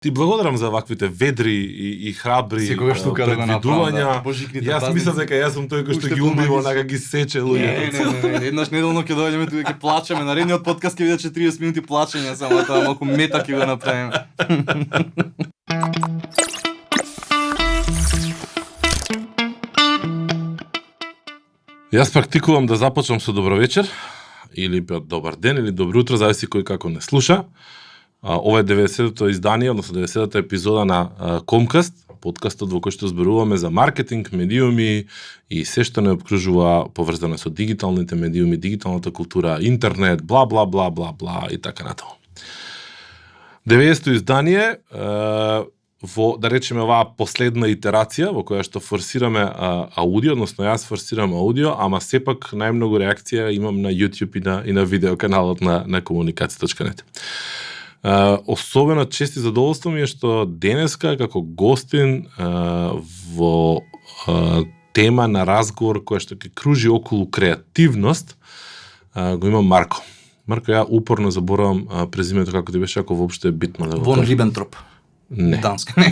Ти благодарам за ваквите ведри и храбри предвидувања. Јас мислам дека јас сум тој кој што ги убива, онака ги сече луѓето. Не, еднаш неделно ќе дојдеме тука ќе плачеме. Наредниот подкаст ќе биде 30 минути плачење, само тоа малку мета ќе го направиме. Јас практикувам да започнам со добро вечер, или добар ден, или добро утро, зависи кој како не слуша. Ова е 90-то издание, односно 90-та епизода на Комкаст, подкастот во кој што зборуваме за маркетинг, медиуми и се што не обкружува поврзано со дигиталните медиуми, дигиталната култура, интернет, бла бла бла бла бла и така натаму. 90-то издание во, да речеме, оваа последна итерација во која што форсираме аудио, односно јас форсирам аудио, ама сепак најмногу реакција имам на YouTube и на видео каналот на комуникација.нет. Особено чест и задоволство ми е што денеска како гостин во тема на разговор која што ќе кружи околу креативност го имам Марко. Марко, ја упорно заборавам презимето како ти беше, ако воопшто е битно да го Вон Рибентроп. Не. Данска, не.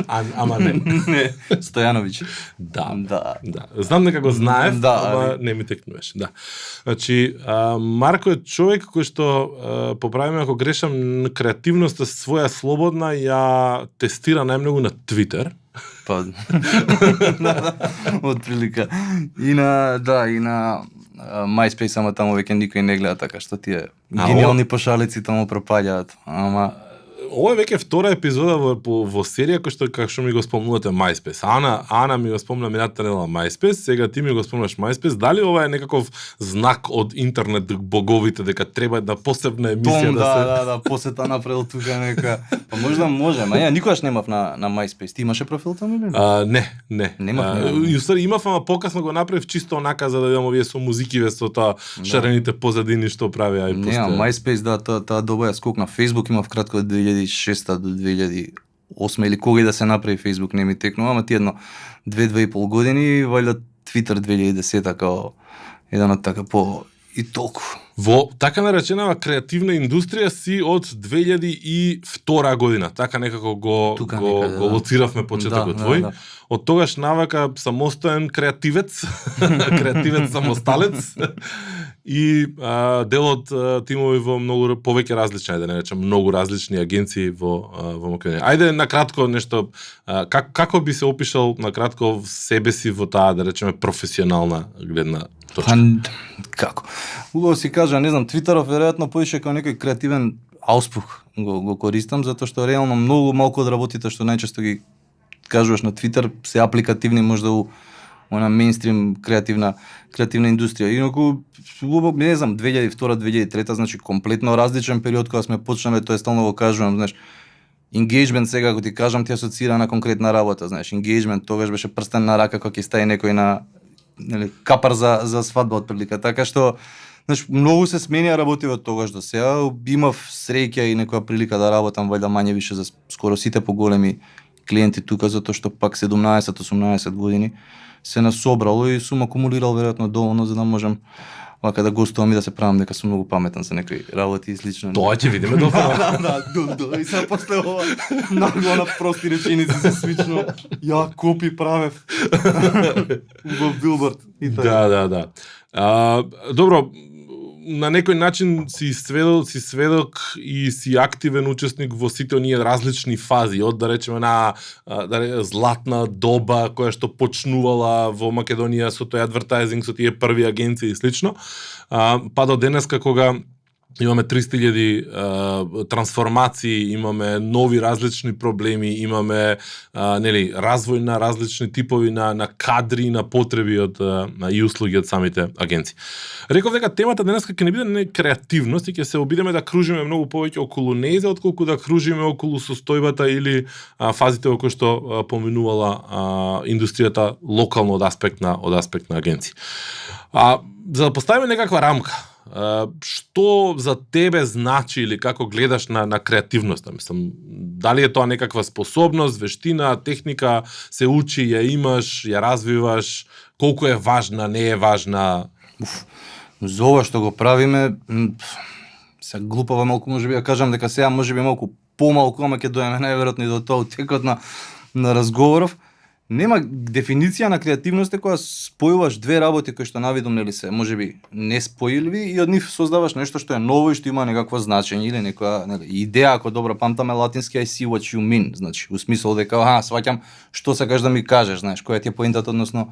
Ама не. Не, Стојановиќ. Да. Знам дека го знаев, ама не ми текнуваше. Да. Значи, Марко е човек кој што, поправиме ако грешам, креативноста своја слободна ја тестира најмногу на Твитер. Па, отприлика. И на MySpace, ама таму веќе никој не гледа, така што тие гениални пошалици таму пропаѓаат. Ама ова е веќе втора епизода во серија кој што како што ми го спомнувате MySpace. Ана ми го спомна минатата недела MySpace, сега ти ми го спомнаш MySpace. Дали ова е некаков знак од интернет боговите дека треба да посебна емисија да посета направил тука нека. Па може, ама ја никогаш немав на MySpace. Ти имаше профил таму или не? Не. Немав. Јустари имав, ама покасно го направив чисто онака за да видам овие со музикиве, со тоа шарените позадини што правеа и постоја. Не, MySpace таа доба ја скокна. Facebook имав кратко од 2006 до 2008 или кога и да се направи Facebook, не ми текнува, ама ти едно 2-2,5 години, вајда Twitter 2010 као еден од така по и толку. Во така нареченава креативна индустрија си од 2002 година, така некако го лоциравме почетокот твој. Да. Од тогаш навака самостоен креативец, креативец самосталец и дел од тимови во многу повеќе различни, да не речам, многу различни агенции во Македонија. Ајде на кратко нешто, како би се опишал на кратко себе си во таа, да речеме, професионална гледна точка? Како? Убаво си кажа, не знам, Твитеров веројатно поише како некој креативен ауспух го користам, затоа што реално многу малку од работите што најчесто ги кажуваш на Твитер се апликативни можда у она мејнстрим креативна индустрија. Инаку, не знам, 2002-2003, значи комплетно различен период кога сме почнале, тоа стално го кажувам, знаеш, engagement сега, ако ти кажам, ти асоцира на конкретна работа, знаеш, engagement тогаш беше прстен на рака кога ќе стаи некој на капар за свадба отприлика, така што знаеш, многу се сменија работи од тогаш до сега. Имав среќа и некоја прилика да работам вајда мање више за скоро сите поголеми клиенти тука, затоа што пак 17-18 години се насобрало и сум акумулирал веројатно доволно за да можам вака да гостувам и да се правам дека сум многу паметен за некои работи и слично. Тоа ќе видиме дофина. Да. И сега после ова на прости реченици се свично ја копи правев во билборд. Да. Добро, на некој начин си сведок и си активен учесник во сите оние различни фази, од да речеме на златна доба која што почнувала во Македонија со тој адвертайзинг, со тие први агенции и слично, па до денеска кога имаме 300,000 трансформации, имаме нови различни проблеми, имаме развој на различни типови на кадри, на потреби и услуги од самите агенции. Реков дека темата денеска ќе не биде не креативност и ќе се обидеме да кружиме многу повеќе околу нејза, отколку да кружиме околу состојбата или фазите во кои што поминувала индустријата локално од аспект на агенции. За да поставиме некаква рамка, што за тебе значи или како гледаш на креативноста? Мислам, дали е тоа некаква способност, вештина, техника, се учи, ја имаш, ја развиваш, колку е важна, не е важна? За ова што го правиме, се глупава малку можеби да кажам дека сега можеби малку помалку, ама ќе дојдеме најверојатно и до тоа утекот на разговоров. Нема дефиниција на креативност која спојуваш две работи кои што навидом нели се можеби неспојливи и од нив создаваш нешто што е ново и што има некакво значење или некоја нели идеја, ако добро памтаме латински I see what you mean, значи у смисол дека сваќам што сакаш да ми кажеш, знаеш, која ти е поентата, односно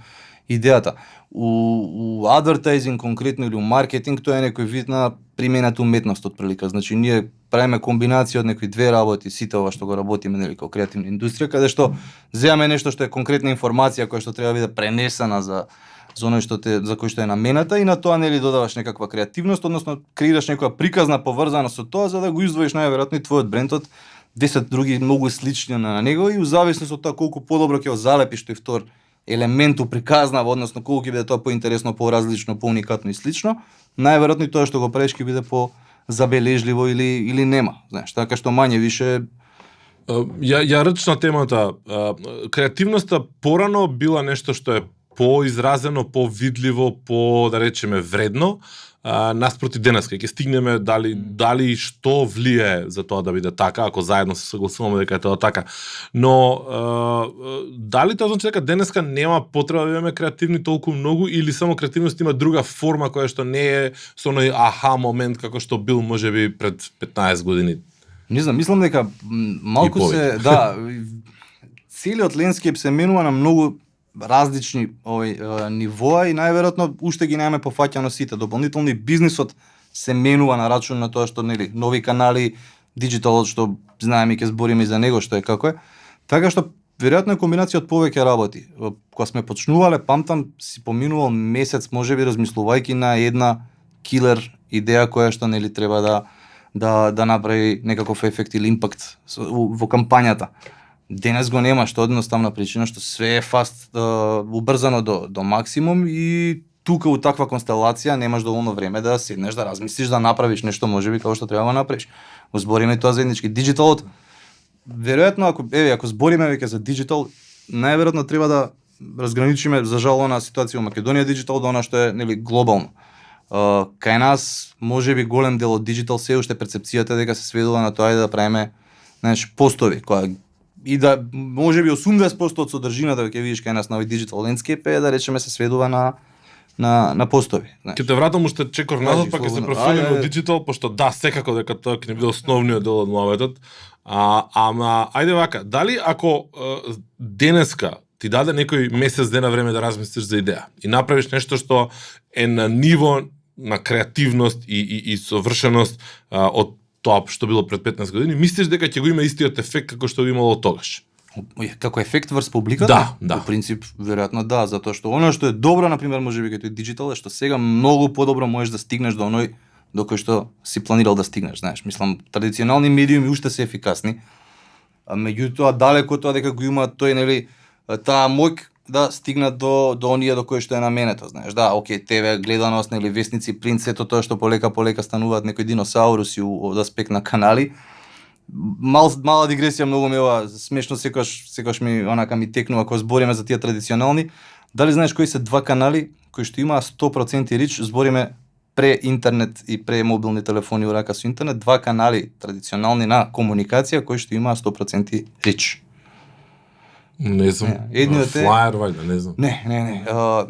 идејата. У advertising конкретно или у маркетинг тоа е некој вид на примената уметност отприлика. Значи ние правиме комбинација од некои две работи, сите ова што го работиме нели како креативна индустрија, каде што земаме нешто што е конкретна информација која што треба да биде пренесена за оној што за кој што е намената и на тоа нели додаваш некаква креативност, односно креираш некоја приказна поврзана со тоа за да го издвоиш најверојатно и твојот бренд од 10 други многу слични на него и у зависност од тоа колку подобро ќе го залепиш тој втор елемент у приказнава, односно колку ќе биде тоа поинтересно, поразлично, поуникатно и слично, најверојатно и тоа што го правиш ќе биде по забележливо или нема. Знаеш, така што мање више ја речна темата. Креативноста порано била нешто што е поизразено, повидливо, да речеме вредно, наспроти денеска. Ќе стигнеме дали што влие за тоа да биде така, ако заедно се согласуваме дека е тоа така. Но дали тоа значи дека денеска нема потреба да бидеме креативни толку многу или само креативност има друга форма која што не е со оној аха момент како што бил можеби пред 15 години? Не знам, мислам дека малку се, целиот лендскейп се менува на многу различни нивоа и најверојатно уште ги немаме пофаќано сите. Дополнително бизнисот се менува на рачун на тоа што нели нови канали, диджиталот што знаеме ќе збориме и за него што е како е. Така што веројатно е комбинација од повеќе работи. Кога сме почнувале, памтам си поминувал месец можеби размислувајќи на една килер идеја која што нели треба да направи некаков ефект или импакт во кампањата. Денес го нема, што едноставна причина што све е фаст, убрзано до максимум и тука у таква констелација немаш доволно време да седнеш да размислиш, да направиш нешто можеби како што треба да направиш. Го збориме тоа заеднички. Диджиталот веројатно ако збориме веќе за диджитал, најверојатно треба да разграничиме за жал на ситуација во Македонија диджитал до она што е нели глобално. Кај нас можеби голем дел од диджитал се уште перцепцијата дека се сведува на тоа да правиме постови која и да можеби 80% од содржината ќе видиш кај нас на овој диджитал лендскейп е да речеме се сведува на постови. Ќе те вратам уште чекор назад, па ќе се префрлиме во диджитал, пошто секако дека тоа ќе не биде основниот дел од муабетот. Ама ајде вака, дали ако денеска ти даде некој месец дена време да размислиш за идеја и направиш нешто што е на ниво на креативност и совршеност од тоа што било пред 15 години, мислиш дека ќе го има истиот ефект како што го имало тогаш? Како ефект врз публиката? Да. По принцип, веројатно да, затоа што оно што е добро, например, можеби како диджитал е што сега многу подобро можеш да стигнеш до оној до кој што си планирал да стигнеш, знаеш. Мислам, традиционални медиуми уште се ефикасни, а меѓутоа далеко тоа дека го има тој нели таа моќ да стигнат до оние до кои што е наменето, знаеш. Да, окей, ТВ гледаност, нели вестници, принт, сето тоа што полека стануваат некои диносауруси од аспект на канали. Мала дигресија, многу ми ова смешно, секогаш ми онака ми текнува кога збориме за тие традиционални. Дали знаеш кои се два канали кои што имаа 100% рич, збориме пре интернет и пре мобилни телефони у рака со интернет, два канали традиционални на комуникација кои што имаа 100% рич. Не знам. Едниот е флаер вајде, не знам. Не.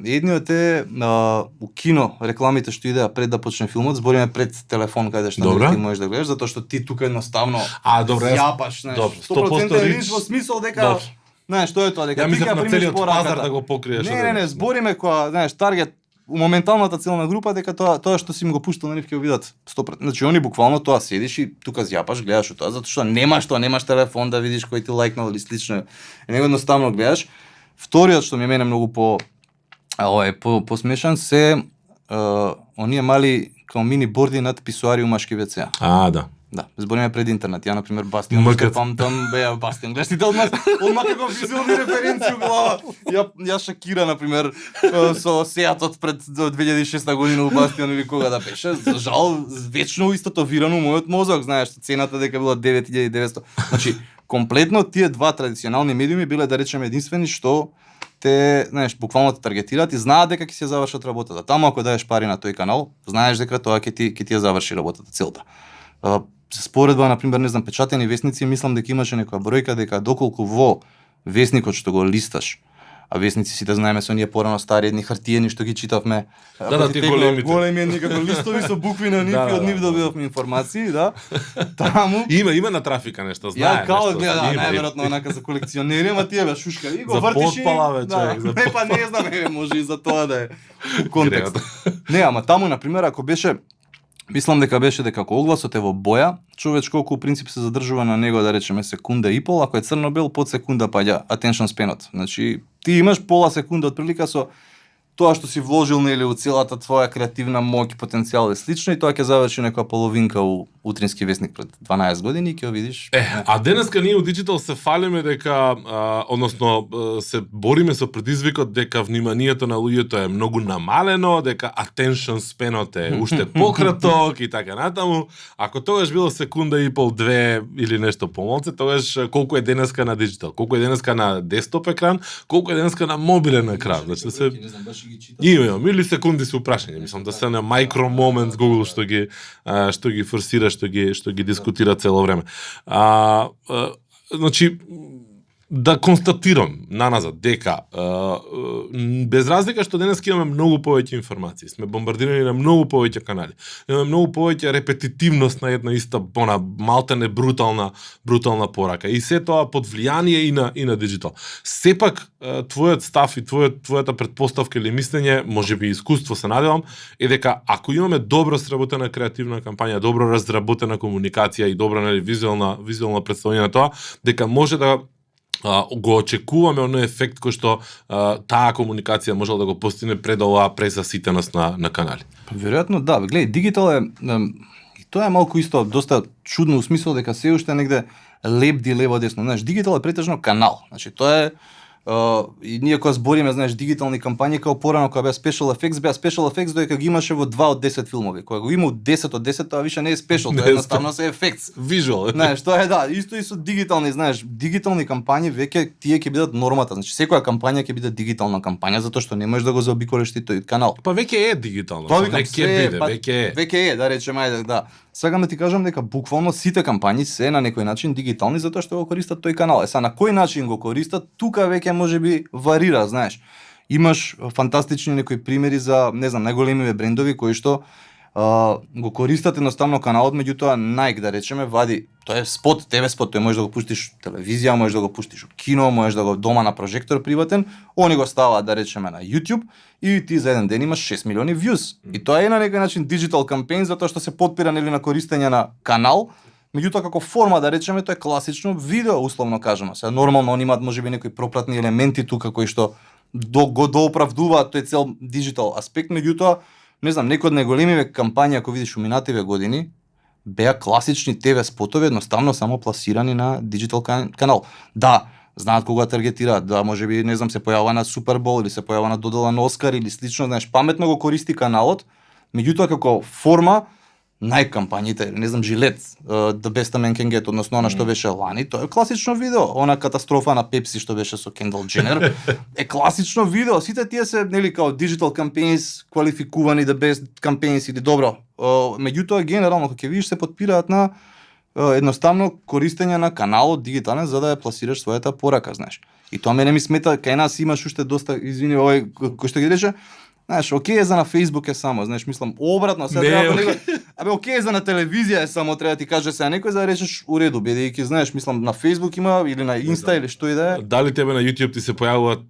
Едниот е у кино рекламите што идеа пред да почне филмот, збориме пред телефон каде што ти можеш да гледаш, затоа што ти тука едноставно јапаш, знаеш. 100% рич во смисол дека знаеш што е тоа дека ти ќе примиш пазар да го покриеш. Не, збориме кога знаеш таргет у моменталната целна група дека тоа што си им го пуштал на нив ќе го видат 100%. Значи они буквално тоа седиш и тука зјапаш, гледаш тоа затоа што немаш телефон да видиш кој ти лајкнал или слично. Него едноставно гледаш. Вториот што ми мене многу по смешан се оние мали као мини борди над писуари у машки WC. Да. Да, збориме пред интернет. Ја например Бастион, што памтам, Бастион. Гледаш ти одмah како визуални референции у глава. Ја шокира например со Сеатот пред 2006 година у Бастион или кога да беше. За жал вечно истатовирано у мојот мозок, знаеш, цената дека била 9900. Значи, комплетно тие два традиционални медиуми биле да речеме единствени што те, знаеш, буквално те таргетираат и знаат дека ќе се завршат работата. Таму ако даеш пари на тој канал, знаеш дека тоа ќе ти ја заврши работата целта. се споредба, например, не знам, печатени весници, мислам дека имаше некоја бројка дека доколку во весникот што го листаш, а весници сите знаеме со ние порано стари едни хартиени што ги читавме. Тие големите. Големи некако листови со букви на нив и од нив добивавме информации, да. Таму Има на трафика нешто, знае. ја као нешто, гледа, има, најверојатно онака за колекционери, ама тие бе шушка и го За вртиш и потпала, бе, човек, за не, па не знам, може и за тоа да е контекст. Не, ама таму на пример ако беше мислам дека беше дека ако огласот е во боја, човеч колку принцип се задржува на него, да речеме секунда и пол, ако е црно-бел под секунда паѓа attention span-от. Значи ти имаш пола секунда отприлика со тоа што си вложил нели у целата твоја креативна моќ, потенцијал и слично и тоа ќе заврши некоја половинка у утрински весник пред 12 години и ќе видиш. А денеска ние у Digital се фалиме дека, односно се бориме со предизвикот дека вниманието на луѓето е многу намалено, дека attention span-от е уште пократок и така натаму. Ако тогаш било секунда и пол, две или нешто помалку, тогаш колку е денеска на Digital, колку е денеска на десктоп екран, колку е денеска на мобилен екран. Значи се Има милисекунди се упрашање, мислам да се на micro moments Google што ги форсира, што ги дискутира цело време. Значи да констатирам наназад дека без разлика што денес имаме многу повеќе информации, сме бомбардирани на многу повеќе канали. Имаме многу повеќе репетитивност на една иста малтене брутална порака и се тоа под влијание и на диджитал. Сепак твојот став и твојата претпоставка или мислење, можеби искуство се надевам, е дека ако имаме добро сработена креативна кампања, добро разработена комуникација и добра визуелна претставување на тоа, дека може да го очекуваме оној ефект кој што таа комуникација можела да го постигне пред оваа презаситеност на канали. Веројатно да, гледај, дигитал е и тоа е малку исто доста чудно у смисол дека се уште негде лепди лево десно. Знаеш, дигитал е претежно канал. Значи тоа е и ние кога збориме, знаеш, дигитални кампањи, као порано кога беа special effects додека ги имаше во 2 од 10 филмови. Кога го има 10 од 10, тоа више не е special, тоа едноставно се effects. Visual. Знаеш, тоа е да, исто и со дигитални, знаеш, дигитални кампањи веќе тие ќе бидат нормата. Значи секоја кампања ќе биде дигитална кампања затоа што не можеш да го заобиколиш ти тој канал. Па веќе е дигитално. Веќе е, да речеме, ајде, да. Сакам да ти кажам дека буквално сите кампањи се на некој начин дигитални затоа што го користат тој канал. Са на кој начин го користат, тука веќе можеби варира, знаеш. Имаш фантастични некои примери за, не знам, најголемиве брендови кои што го користат едноставно каналот, меѓутоа Nike да речеме вади, тоа е спот, ТВ спот, тој можеш да го пуштиш телевизија, можеш да го пуштиш во кино, можеш да го дома на прожектор приватен, они го ставаат да речеме на YouTube и ти за еден ден имаш 6 милиони views. И тоа е на некој начин digital campaign затоа што се подпира нели на користење на канал. Меѓутоа како форма да речеме тоа е класично видео условно кажано. Сега нормално они имаат можеби некои пропратни елементи тука кои што го дооправдуваат тој цел digital аспект, меѓутоа не знам, некои од најголемиве кампањи ако видиш у минативе години беа класични ТВ спотови едноставно само пласирани на диджитал канал. Да, знаат кога таргетираат, да можеби не знам се појавува на Супербол или се појавува на додела на Оскар или слично, знаеш, паметно го користи каналот, меѓутоа како форма најкампањите, не знам, Жилет, The Best Man Can Get, односно она што беше лани, тоа е класично видео. Она катастрофа на Пепси што беше со Кендал Дженер, е класично видео. Сите тие се нели као digital campaigns, квалификувани The Best Campaigns или добро. Меѓутоа генерално кога ќе видиш се подпираат на едноставно користење на каналот дигитален за да ја пласираш својата порака, знаеш. И тоа мене ми смета, кај нас имаш уште доста, извини, овој кој што ги рече, знаеш, окей е за на Facebook е само, знаеш, мислам, обратно, сега треба да абе окей е за на телевизија е само, треба да ти каже сега некој за да речеш у реду, бидејќи знаеш, мислам, на Facebook има или на Инста или што и да е. Дали тебе на YouTube ти се појавува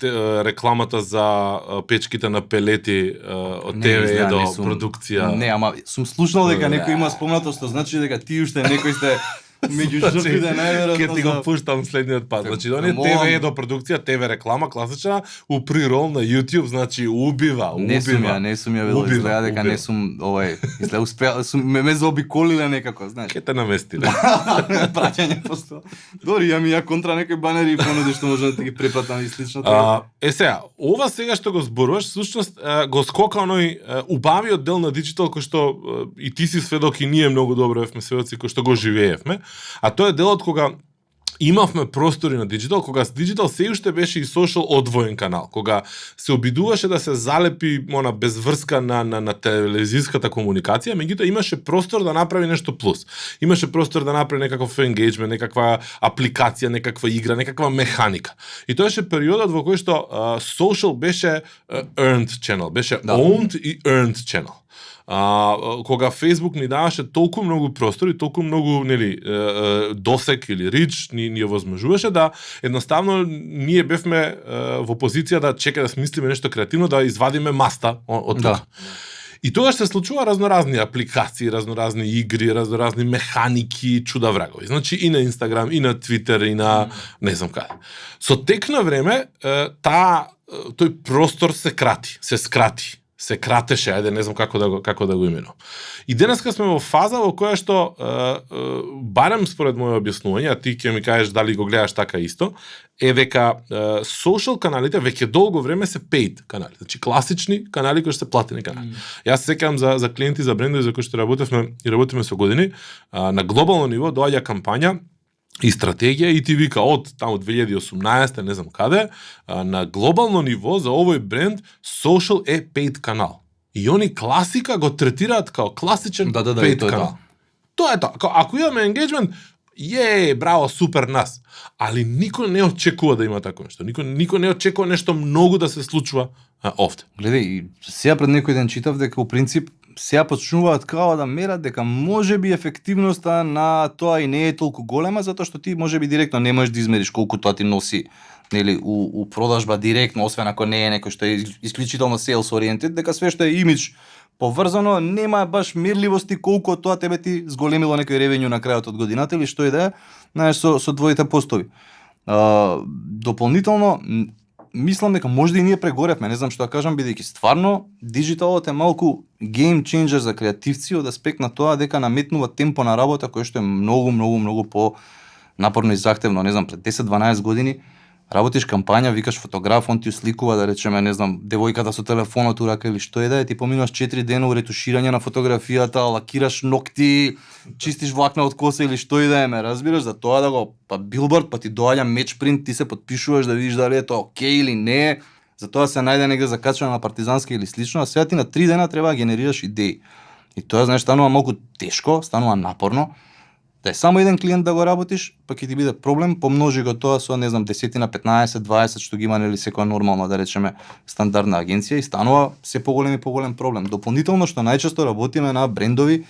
рекламата за печките на пелети од ТВ до продукција? Не, ама сум слушнал дека некој има спомнато, што значи дека ти уште некој сте меѓу жртвите најверојатно. Ке ти го пуштам следниот пат. Значи, оние ТВ до продукција, ТВ реклама класична, у прирол на YouTube, значи убива. Не сум ја видел, изгледа дека не сум успеал, ме заобиколиле некако, знаеш. Ке те наместиле. Праќање просто. Дори ја контра некои банери и понуди што може да ти ги препратам и слично. Сега, ова сега што го зборуваш, всушност го скока оној убавиот дел на диджитал кој што и ти си сведок и ние многу добро бевме сведоци кој што го живеевме. А тоа е делот кога имавме простори на диджитал, кога диджитал се уште беше и social одвоен канал, кога се обидуваше да се залепи без врска на телевизиската комуникација, меѓутоа имаше простор да направи нешто плюс. Имаше простор да направи некаков engagement, некаква апликација, некаква игра, некаква механика. И тоа беше периодот во кој што social беше earned channel, беше owned и earned channel. Кога Facebook ни даваше толку многу простор и толку многу досек или рич ни овозможуваше да едноставно ние бевме во позиција да чека да смислиме нешто креативно, да извадиме маста од тука. И тогаш се случува разноразни апликации, разноразни игри, разноразни механики, чуда врагови. Значи и на Инстаграм, и на Твитер, и на не знам каде. Со тек на време тој простор се скрати. Се кратеше, ајде не знам како да го именувам. И денеска сме во фаза во која што барем според моје објаснување, а ти ќе ми кажеш дали го гледаш така исто, века social каналите веќе долго време се paid канали, значи класични канали кои што се платени канали. Јас се сеќавам за клиенти, за брендови за кои што работиме со години, на глобално ниво доаѓа кампања и стратегија и ти вика од таму 2018, не знам каде, на глобално ниво за овој бренд social е paid канал. И они класика го третираат као класичен paid канал. Тоа е тоа. Ако имаме engagement, браво, супер нас. Али никој не очекува да има такво нешто. Никој не очекува нешто многу да се случува овде. Гледај, сега пред некој ден читав дека у принцип сега почнуваат као да мерат дека можеби ефективноста на тоа и не е толку голема, затоа што ти можеби директно не можеш да измериш колку тоа ти носи, нели, у продажба директно, освен ако не е некој што е исклучително sales oriented, дека све што е имидж поврзано, нема баш мерливости колку тоа тебе ти зголемило некој ревењу на крајот од годината или што и да е, знаеш, со твоите постови. Дополнително, мислам дека може да и ние прегоревме, не знам што да кажам, бидејќи стварно диджиталот е малку game changer за креативци од аспект на тоа дека наметнува темпо на работа кој што е многу по напорно и захтевно. Не знам, пред 10-12 години работиш кампања, викаш фотограф, он ти усликува, да речеме, не знам, девојката со телефонот у рака или што е да е, ти поминуваш 4 дена у ретуширање на фотографијата, лакираш ногти, чистиш влакна од коса или што и да е, ме разбираш, за тоа да го билборд, па ти доаѓа меч принт, ти се потпишуваш да видиш дали е тоа окей или не, за тоа се најде негде закачано на партизански или слично, а сега ти на 3 дена треба да генерираш идеи. И тоа, знаеш, станува малку тешко, станува напорно. Да е само еден клиент да го работиш, па ќе ти биде проблем, помножи го тоа со, не знам, 10 на 15, 20, што ги има нели секоја нормална, да речеме, стандардна агенција и станува се поголем и поголем проблем. Дополнително што најчесто работиме на брендови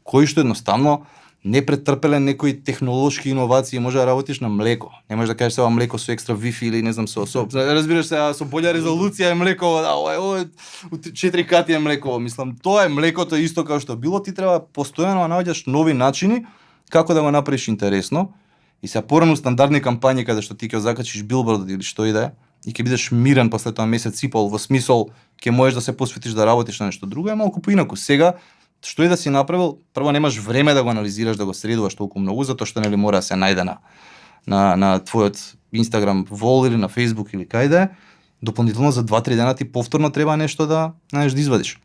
кои што едноставно не претрпеле некои технолошки иновации, може да работиш на млеко. Не можеш да кажеш сега млеко со екстра Wi-Fi или не знам разбираш се со болја резолуција е млеко, ова 4 кати е млеко. Мислам, тоа е млекото исто како што било, ти треба постојано да наоѓаш нови начини како да го направиш интересно. И се порано стандардни кампањи каде што ти ќе закачиш билборд или што и да е и ќе бидеш мирен после тоа месец и пол, во смисол ќе можеш да се посветиш да работиш на нешто друго, е малку поинаку. Сега што и да си направил, прво немаш време да го анализираш, да го средуваш толку многу, затоа што нели мора да се најде на твојот Instagram wall или на Facebook или кај да е. Дополнително за 2-3 дена ти повторно треба нешто да знаеш да извадиш.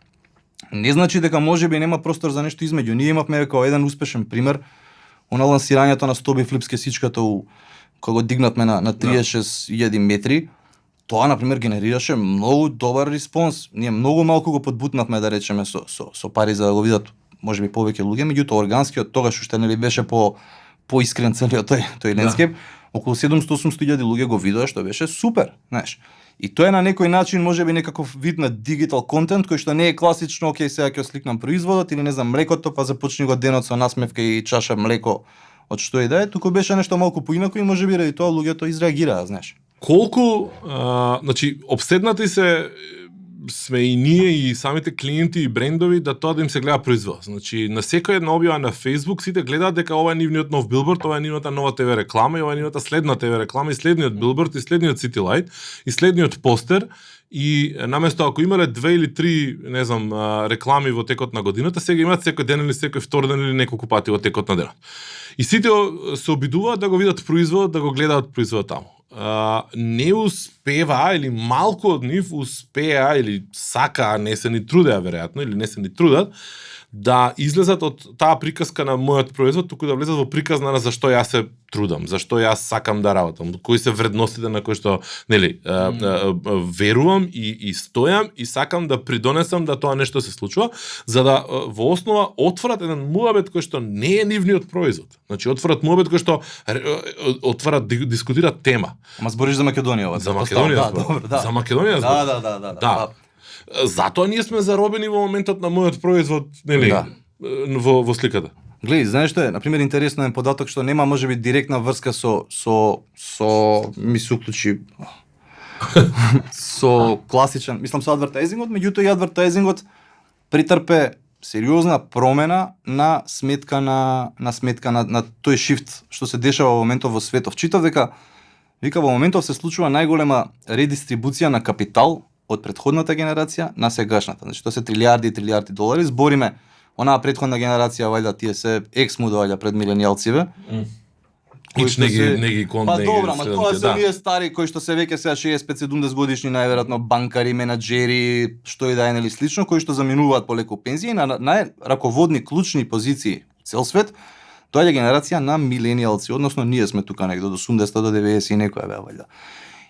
Не значи дека можеби нема простор за нешто измеѓу. Ние имавме како еден успешен пример на лансирањето на Стоби флипски сичката кога го дигнатме на 36.000 метри. Тоа, например, генерираше многу добар респонс. Ние многу малку го подбутнавме, да речеме, со пари за да го видат можеби повеќе луѓе, меѓутоа органскиот тогаш уште нели беше поискрен целиот тој лендскейп. Околу 700-800.000 луѓе го видоа, што беше супер, знаеш. И тоа е на некој начин можеби некаков вид на дигитал контент кој што не е класично, окей, сега ќе сликнам производот или не знам млекото, па започни го денот со насмевка и чаша млеко од што и да е, туку беше нешто малку поинаку и можеби ради тоа луѓето изреагираа, знаеш. Колку, значи, обседнати сме и ние и самите клиенти и брендови да тоа да им се гледа производ. Значи, на секоја една објава на Facebook сите гледаат дека ова е нивниот нов билборд, ова е нивната нова ТВ реклама, и ова е нивната следна ТВ реклама, и следниот билборд, и следниот City Light, и следниот постер, и наместо ако имале 2 или 3, не знам, реклами во текот на годината, сега имаат секој ден или секој втор ден или неколку пати во текот на денот. И сите се обидуваат да го видат производот, да го гледаат производот таму. Не успева, или малку од нив успеа, или сака, не се ни трудеа веројатно, или не се ни трудат, да излезат од таа приказка на мојот производ, туку да влезат во приказна на зашто јас се трудам, зашто јас сакам да работам, кои се вредностите на кои што, нели, верувам и стојам и сакам да придонесам да тоа нешто се случува, за да во основа отворат еден муабет кој што не е нивниот производ. Значи отворат муабет кој што отварат дискутираат тема. Ама збориш за Македонија, ова. За Македонија, за Македонија. Да. Затоа ние сме заробени во моментот на мојот производ, нели, во сликата. Гледи, знаеш што е? Например, интересно е податок што нема можеби директна врска со ми се уклучи со класичен, мислам со адвертајзингот, меѓутоа и адвертајзингот претрпе сериозна промена на сметка на тој шифт што се дешава во моментов во светов. Читав дека во моментов се случува најголема редистрибуција на капитал од претходната генерација на сегашната. Значи тоа се трилиарди и трилиарди долари. Збориме, онаа претходна генерација, вајда тие се екс му доаѓа пред миленијалциве. Ич не ги конт, па добро, ама тоа се оние стари кои што се веќе сега 65-70 годишни, најверојатно банкари, менаџери, што и да е, нели слично, кои што заминуваат полеку пензија и на најраководни клучни позиции цел свет, доаѓа генерација на миленијалци, односно ние сме тука негде од 80 до 90 и некоја беа вајда.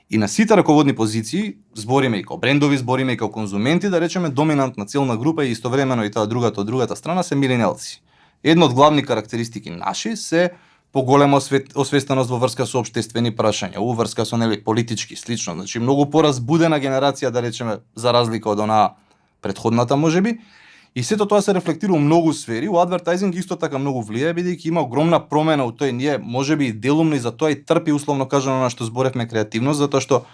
И на сите раководни позиции, збориме и као брендови, збориме и као конзументи, да речеме доминантна целна група и истовремено и таа другата од другата страна се миленијалци. Една од главни карактеристики наши се поголема освестеност во врска со општествени прашања, уврска со, нели, политички, слично, значи многу поразбудена генерација, да речеме, за разлика од онаа претходната можеби. И сето тоа се рефлектира у многу сфери, у адвертајзинг исто така многу влијае, бидејќи има огромна промена у тој, ние можеби и делумно и за тоа и трпи условно кажано на што зборевме креативност, затоа што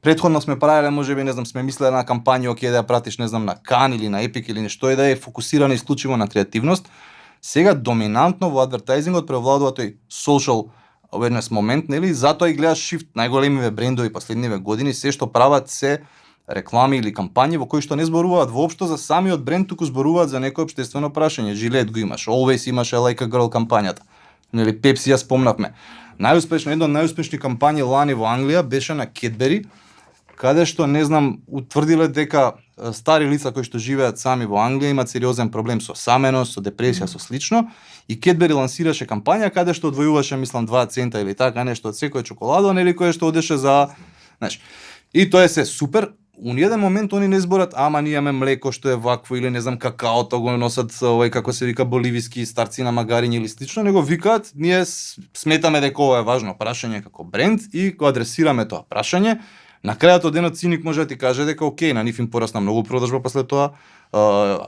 претходно сме правеле, можеби, не знам, сме мислеле на кампања, оке да ја пратиш, не знам, на Кан или на Епик или нешто и да е фокусирано исклучиво на креативност. Сега доминантно во адвертајзингот превладува тој social awareness момент, нели? Затоа и гледаш шифт, најголемиве брендови последниве години, се што прават се реклами или кампањи во кои што не зборуваат воопшто за самиот бренд, туку зборуваат за некое општествено прашање. Жилет го имаш, Always имаше Like a Girl кампањата. Нели, Pepsi ја спомнавме. Најуспешна, една од најуспешни кампањи лани во Англија беше на Cadbury, каде што, не знам, утврдиле дека стари лица кои што живеат сами во Англија имаат сериозен проблем со саменост, со депресија, со слично, и Cadbury лансираше кампања каде што одвојуваше, мислам, 2 цента или така нешто од секој чоколадо, нели, кое што одеше за, знаеш. И тоа е се супер. У еден момент они не зборат, ама ние имаме млеко што е вакво или не знам какаото го носат овој како се вика боливиски старци на магариња или слично, него викаат ние сметаме дека ова е важно прашање како бренд и го адресираме тоа прашање. На крајот од денот циник може да ти каже дека окей, на нив им порасна многу продажба после тоа.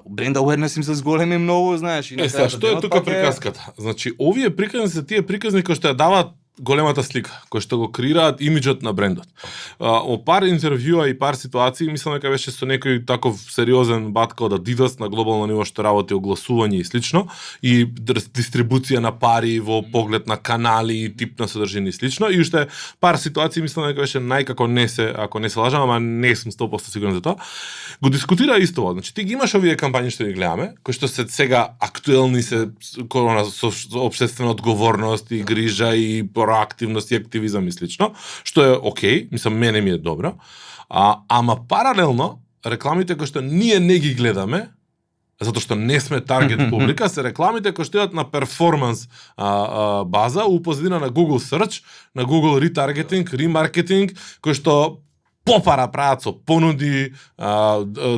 Бренд awareness им се зголеми многу, знаеш, и на крајот. Што е тука приказката? Значи, овие приказни се тие приказни кои што ја даваат големата слика, кои што го креираат имиџот на брендот. О пар интервјуа и пар ситуации, мислам дека беше со некој таков сериозен батка од Adidas на глобално ниво што работи огласување и слично, и дистрибуција на пари во поглед на канали и тип на содржина и слично, и уште пар ситуации, мислам дека беше најкако не се, ако не се лажам, ама не сум 100% сигурен за тоа, го дискутира исто. Значи, ти ги имаш овие кампањи што ги гледаме, кои што се сега актуелни се со општествена одговорност и грижа и проактивност и активизам и слично, што е окей, мислам, мене ми е добро. Ама паралелно, рекламите кои што ние не ги гледаме, затоа што не сме таргет публика, се рекламите кои што идат на перформанс база, у позадина на Google Search, на Google Retargeting, Remarketing, кои што попара прават со понуди,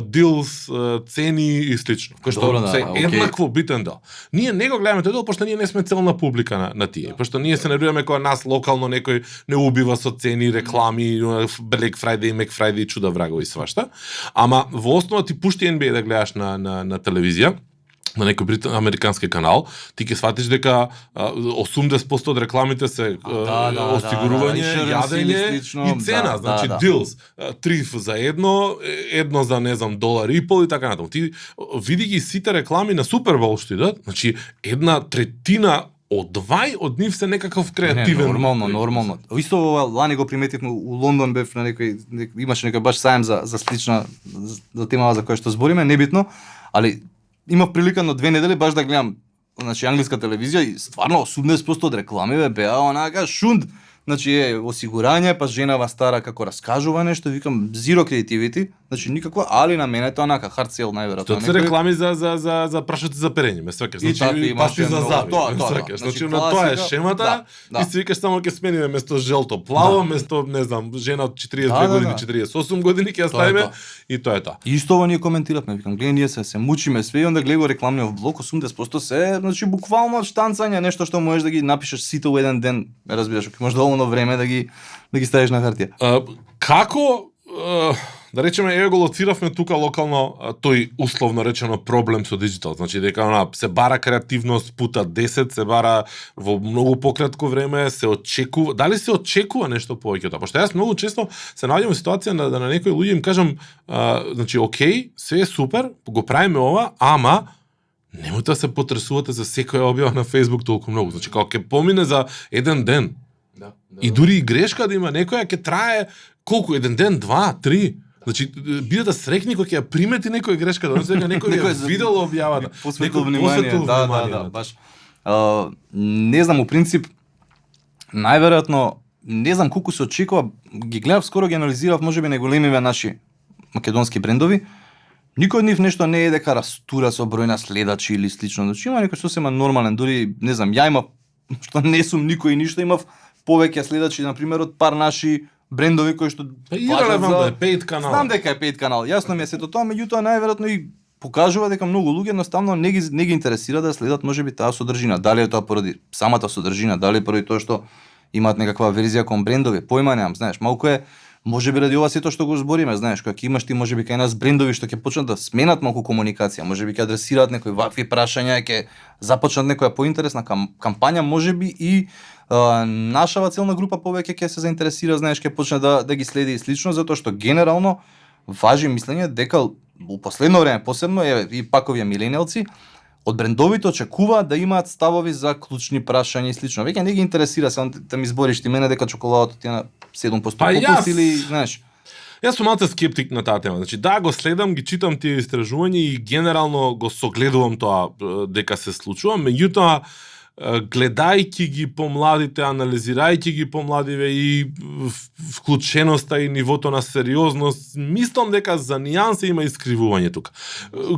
дилс, цени и слично, кои што се еднакво битен дел. Ние не го гледаме тој дел, пошто ние не сме целна публика на тие, пошто ние се нервираме кога нас локално некој не убива со цени, реклами, Black Friday, Mac Friday, чуда врагови и свашта. Ама во основа ти пушти NBA да гледаш на телевизија, на некој американски канал, ти ќе сватиш дека 80% од рекламите се осигурување, јадење и цена, значи deals, 3 за едно за, не знам, $1.50 и така натаму. Ти види ги сите реклами на Супербол што идат, значи 1/3 од нив се некаков креативен. Нормално. Исто лани го приметивме у Лондон, бев на имаше некој баш сајм за слична за темава за која што збориме, небитно, али имав прилика на 2 недели баш да гледам, значи, англиска телевизија и стварно 80% од рекламиве беа онака шунд. значи осигурање, па женава стара како раскажува нешто, викам zero creativity, значи никаква, али на мене тоа нака hard sell најверојатно. Тоа се реклами за прашаци за перење, ме сваќаш. И така Значи имаше пасти за многу, зави, тоа, ме тоа, сваќаш. значи, Значи на тоа е класика, шемата да. и си викаш само ќе смениме место желто плаво, место не знам, жена од 42 години, 48 години ќе ја ставиме и тоа е тоа. И исто ова ние коментиравме, викам, гледај ние се мучиме све и онда гледај го рекламниот блок 80% се, значи буквално штанцање, нешто што можеш да ги напишеш сите во еден ден, разбираш, ако имаш доволно време да ги ставиш на хартија. Како да речеме, еве го лоциравме тука локално тој условно речено проблем со диджитал. Значи дека се бара креативност пута 10, се бара во многу пократко време, се очекува. Дали се очекува нешто повеќе од тоа? Пошто јас многу често се наоѓам во ситуација да на некои луѓе им кажам, значи окей, се е супер, го правиме ова, ама немојте да се потресувате за секоја објава на Facebook толку многу. Значи како ќе помине за еден ден. Да. И дури и грешка да има некоја ќе трае колку еден ден, 2, 3. Значи, бидете срекни кога ќе ја примети некој грешка, да сега некој ја видел објавата. Посветил внимание, да, баш. Не знам, у принцип, најверојатно, не знам колку се очекува, ги гледав, скоро ги анализирав, можеби најголемиве наши македонски брендови, никој од нив нешто не е дека растура со број на следачи или слично, значи има некој сосема нормален, дури, не знам, ја имав, што не сум никој ништо, имав повеќе следачи, например, од пар наши брендови кои што ирелевантно е paid канал. Знам дека е paid канал. Јасно ми е сето тоа, меѓутоа најверојатно и покажува дека многу луѓе едноставно не ги интересира да следат можеби таа содржина. Дали е тоа поради самата содржина, дали поради тоа што имаат некаква верзија кон брендови. Појма немам, знаеш, малку е можеби ради ова сето што го збориме, знаеш, кога ќе имаш ти можеби кај нас брендови што ќе почнат да сменат малку комуникација, можеби ќе адресираат некои вакви прашања, ќе започнат некоја поинтересна кампања, можеби и нашава целна група повеќе ќе се заинтересира, знаеш, ќе почне да ги следи и слично, затоа што генерално важи мислење дека во последно време посебно и пак овие милениалци од брендовите очекуваат да имаат ставови за клучни прашања и слично. Веќе не ги интересира се да ми збориш ти мене дека чоколадата ти е на 7% попуст или, знаеш. Јас сум малце скептик на таа тема. Значи да, го следам, ги читам тие истражувања и генерално го согледувам тоа дека се случува, меѓутоа гледајќи ги помладите, анализирајќи ги помладиве и вклученоста и нивото на сериозност, мислам дека за нијанси има искривување тука.